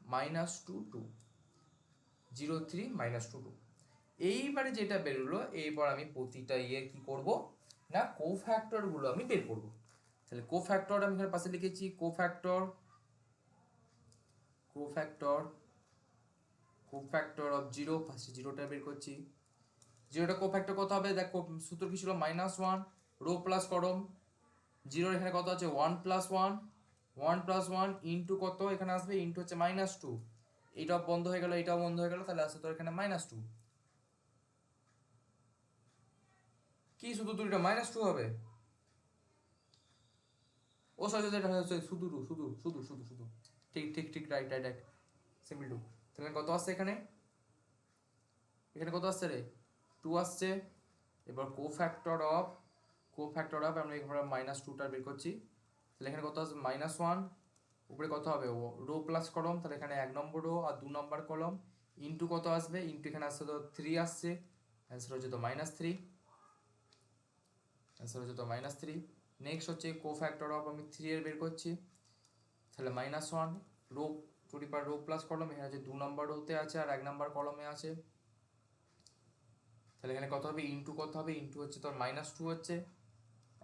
-2 2, 0 3 -2 2। এইবারে যেটা বেরোলো, এইবার আমি প্রতিটা ইয়ে কি করব না কোফ্যাক্টরগুলো আমি বের করব। তাহলে কোফ্যাক্টর আমি এখানে পাশে লিখেছি, কোফ্যাক্টর, কোফ্যাক্টর, কোফ্যাক্টর অফ 0, ফার্স্টে 0টা বের করছি। 0টা কোফ্যাক্টর কত হবে, দেখো সূত্র কি ছিল -1 রো প্লাস কলম, 0 এখানে কত আছে 1 + 1, 1 + 1 ইন্টু কত এখানে আসবে, ইন্টু হচ্ছে -2, এইটাও বন্ধ হয়ে গেল, এইটাও বন্ধ হয়ে গেল, তাহলে আসছে তোর এখানে -2। কি শুধু দুইটা -2 হবে? ও সরি শুধু শুধু শুধু শুধু শুধু ঠিক ঠিক ঠিক, রাইট রাইট রাইট, সিম্পল 2। তাহলে কত আসছে এখানে? এখানে কত আসছে রে? 2 আসছে। এবার কো ফ্যাক্টর অফ আমরা এখানে -2টা বের করছি, তাহলে এখানে কত আসবে? -1। উপরে কত হবে? রো প্লাস কলম, তাহলে এখানে 1 নম্বর রো আর 2 নম্বর কলম, ইন্টু কত আসবে? ইন্টু এখানে আসছে তো 3 আসছে, অ্যান্সার হচ্ছে তো -3। অ্যান্সার হচ্ছে তো -3। নেক্সট হচ্ছে কো-ফ্যাক্টর অফ আমি 3 এর বের করছি, তাহলে -1 রো রো প্লাস কলম, এখানে হচ্ছে 2 নম্বর রোতে আছে আর 1 নম্বর কলমে আছে, তাহলে এখানে কত হবে? ইন্টু কত হবে? ইন্টু হচ্ছে তোর -2 হচ্ছে,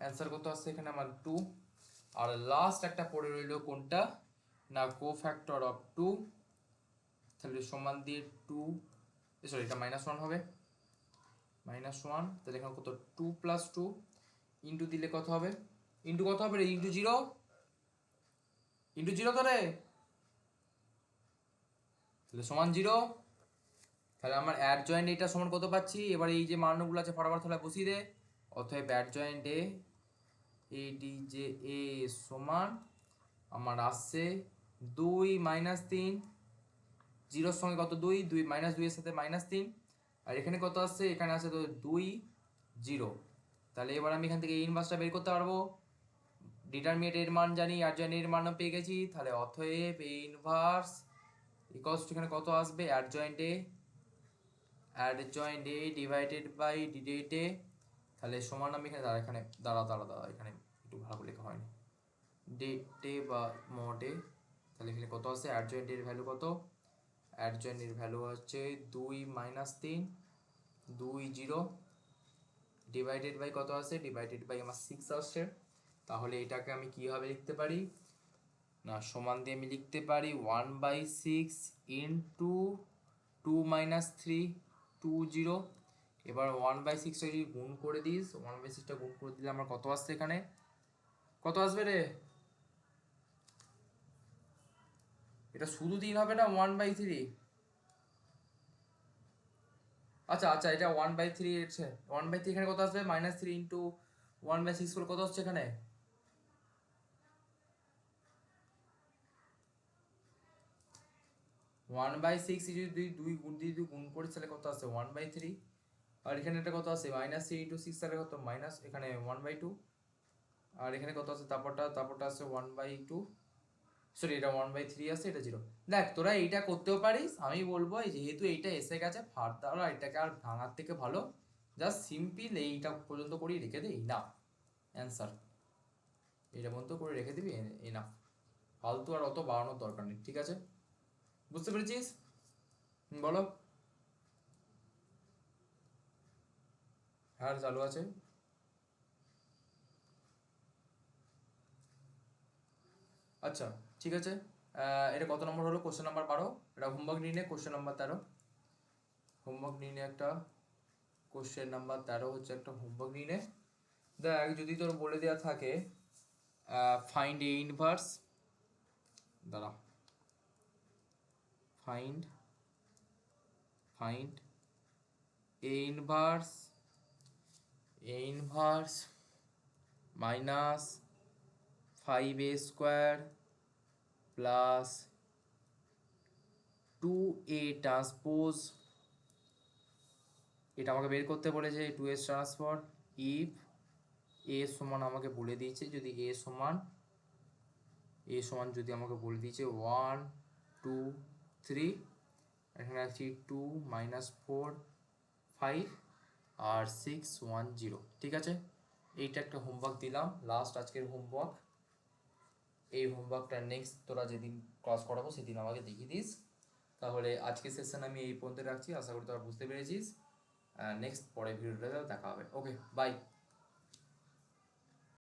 অ্যান্সার কত আসছে এখানে আমার 2। আর লাস্ট একটা পড়ে রইল কোনটা না, কো-ফ্যাক্টর অফ 2, তাহলে সমান দিয়ে 2, সরি এটা -1 হবে, -1, তাহলে এখানে কত? 2 + 2 ইন্টু দিলে কত হবে? ইন্টু কত হবে রে? ইন্টু 0, ইন্টু 0 তো রে, তাহলে সমান 0। তাহলে আমার অ্যাডজয়েন্ট এটা সমান কত পাচ্ছি? এবার এই যে মানগুলো আছে ফটাফট তাহলে বসিয়ে দে। অতএব অ্যাডজয়েন্ট এ সমান আমার আসছে 2 - 3, 0-র সঙ্গে কত? 2, -2 এর সাথে -3, আর এখানে কত আসছে? এখানে আছে তো 2 0। তাহলে এবার আমি এখান থেকে এই ইনভার্সটা বের করতে পারবো, ডিটারমিনেন্ট এর মান জানি, অ্যাডজয়েন্ট এর মানও পেয়ে গেছি, তাহলে অতএব এ ইনভার্স ইকুয়ালস টু এখানে কত আসবে? অ্যাডজয়েন্ট এ ডিভাইডেড বাই ডিডেট এ, তাহলে সমান আমি এখানে দাঁড়া এখানে একটু ভালো লেখা হয়নি, ডেটে বা মডে, তাহলে এখানে কত আছে? অ্যাডজয়েন্ট এর ভ্যালু কত? অ্যাডজয়েন্ট এর ভ্যালু হচ্ছে 2 - 3, 2 0, ডিভাইডেড বাই কত আছে? ডিভাইডেড বাই আমার 6 আসছে, তাহলে এটাকে আমি কিভাবে লিখতে পারি না, সমান দিয়ে আমি লিখতে পারি 1/6 ইন্টু 2 - 3 2 0। এবার 1/6 যদি গুণ করে দিস, 1/6টা গুণ করে দিলে আমার কত আসছে? এখানে কত আসবে রে? এটা শুধু 3 হবে না 1/3? আচ্ছা আচ্ছা, এটা 1/3 হচ্ছে 1/3, এখানে কত আসবে? -3 ইন্টু 1/6 করে কত হচ্ছে এখানে? 1/6 যদি দুই গুণ দিয়ে গুণ করিস তাহলে কত আসছে? 1/3। আর এখানে এটা কত আছে? -3 ইন্টু 6, তাহলে কত? মাইনাস এখানে 1/2। আর এখানে কত আছে? তারপরটা আছে 1/2, সরি এটা 1/3 আছে, এটা 0। দেখ তোরা এইটা করতেও পারিস, আমি বলবো এই যেহেতু এইটা এসে গেছে ফার্দার এটাকে আর ভাঙার থেকে ভালো জাস্ট সিম্পল এইটা পর্যন্ত করেই রেখে দিই না, অ্যান্সার এইটা পর্যন্ত করে রেখে দিবি, এনাফ। ফালতু আর অত বাড়ানোর দরকার নেই, ঠিক আছে? বুঝতে পেরেছিস? বলো। হ্যাঁ চালু আছে। আচ্ছা ঠিক আছে, এটা কত নম্বর হলো? Question number 12। এটা হোমওয়ার্ক নিয়ে নে, কোশ্চেন নাম্বার 13। হোমওয়ার্ক নিয়ে নে একটা, কোশ্চেন নাম্বার 13 হচ্ছে একটা হোমওয়ার্ক নিয়ে নে। দেখ যদি তোর বলে দেওয়া থাকে ফাইন্ড এ ইনভার্স, দাঁড়া, find find A inverse -5a² plus 2a transpose, এটা আমাকে বের করতে বলেছে 2s ট্রান্সফর। ইফ এ সমান আমাকে বলে দিয়েছে, যদি এ সমান যদি আমাকে বলে দিয়েছে 1 2 3, এখানে আছে 2 -4 5 আর 6 1 0, ঠিক আছে? এইটা একটা হোমওয়ার্ক দিলাম, লাস্ট আজকের হোমওয়ার্ক। এই হোমওয়ার্কটা নেক্সট তোরা যেদিন ক্লাস করাবো সেদিন আমাকে দেখিয়ে দিস। তাহলে আজকের সেশন আমি এই পর্যন্ত রাখছি, আশা করি তোরা বুঝতে পেরেছিস। নেক্সট পরের ভিডিওটা দেখা হবে। Okay bye.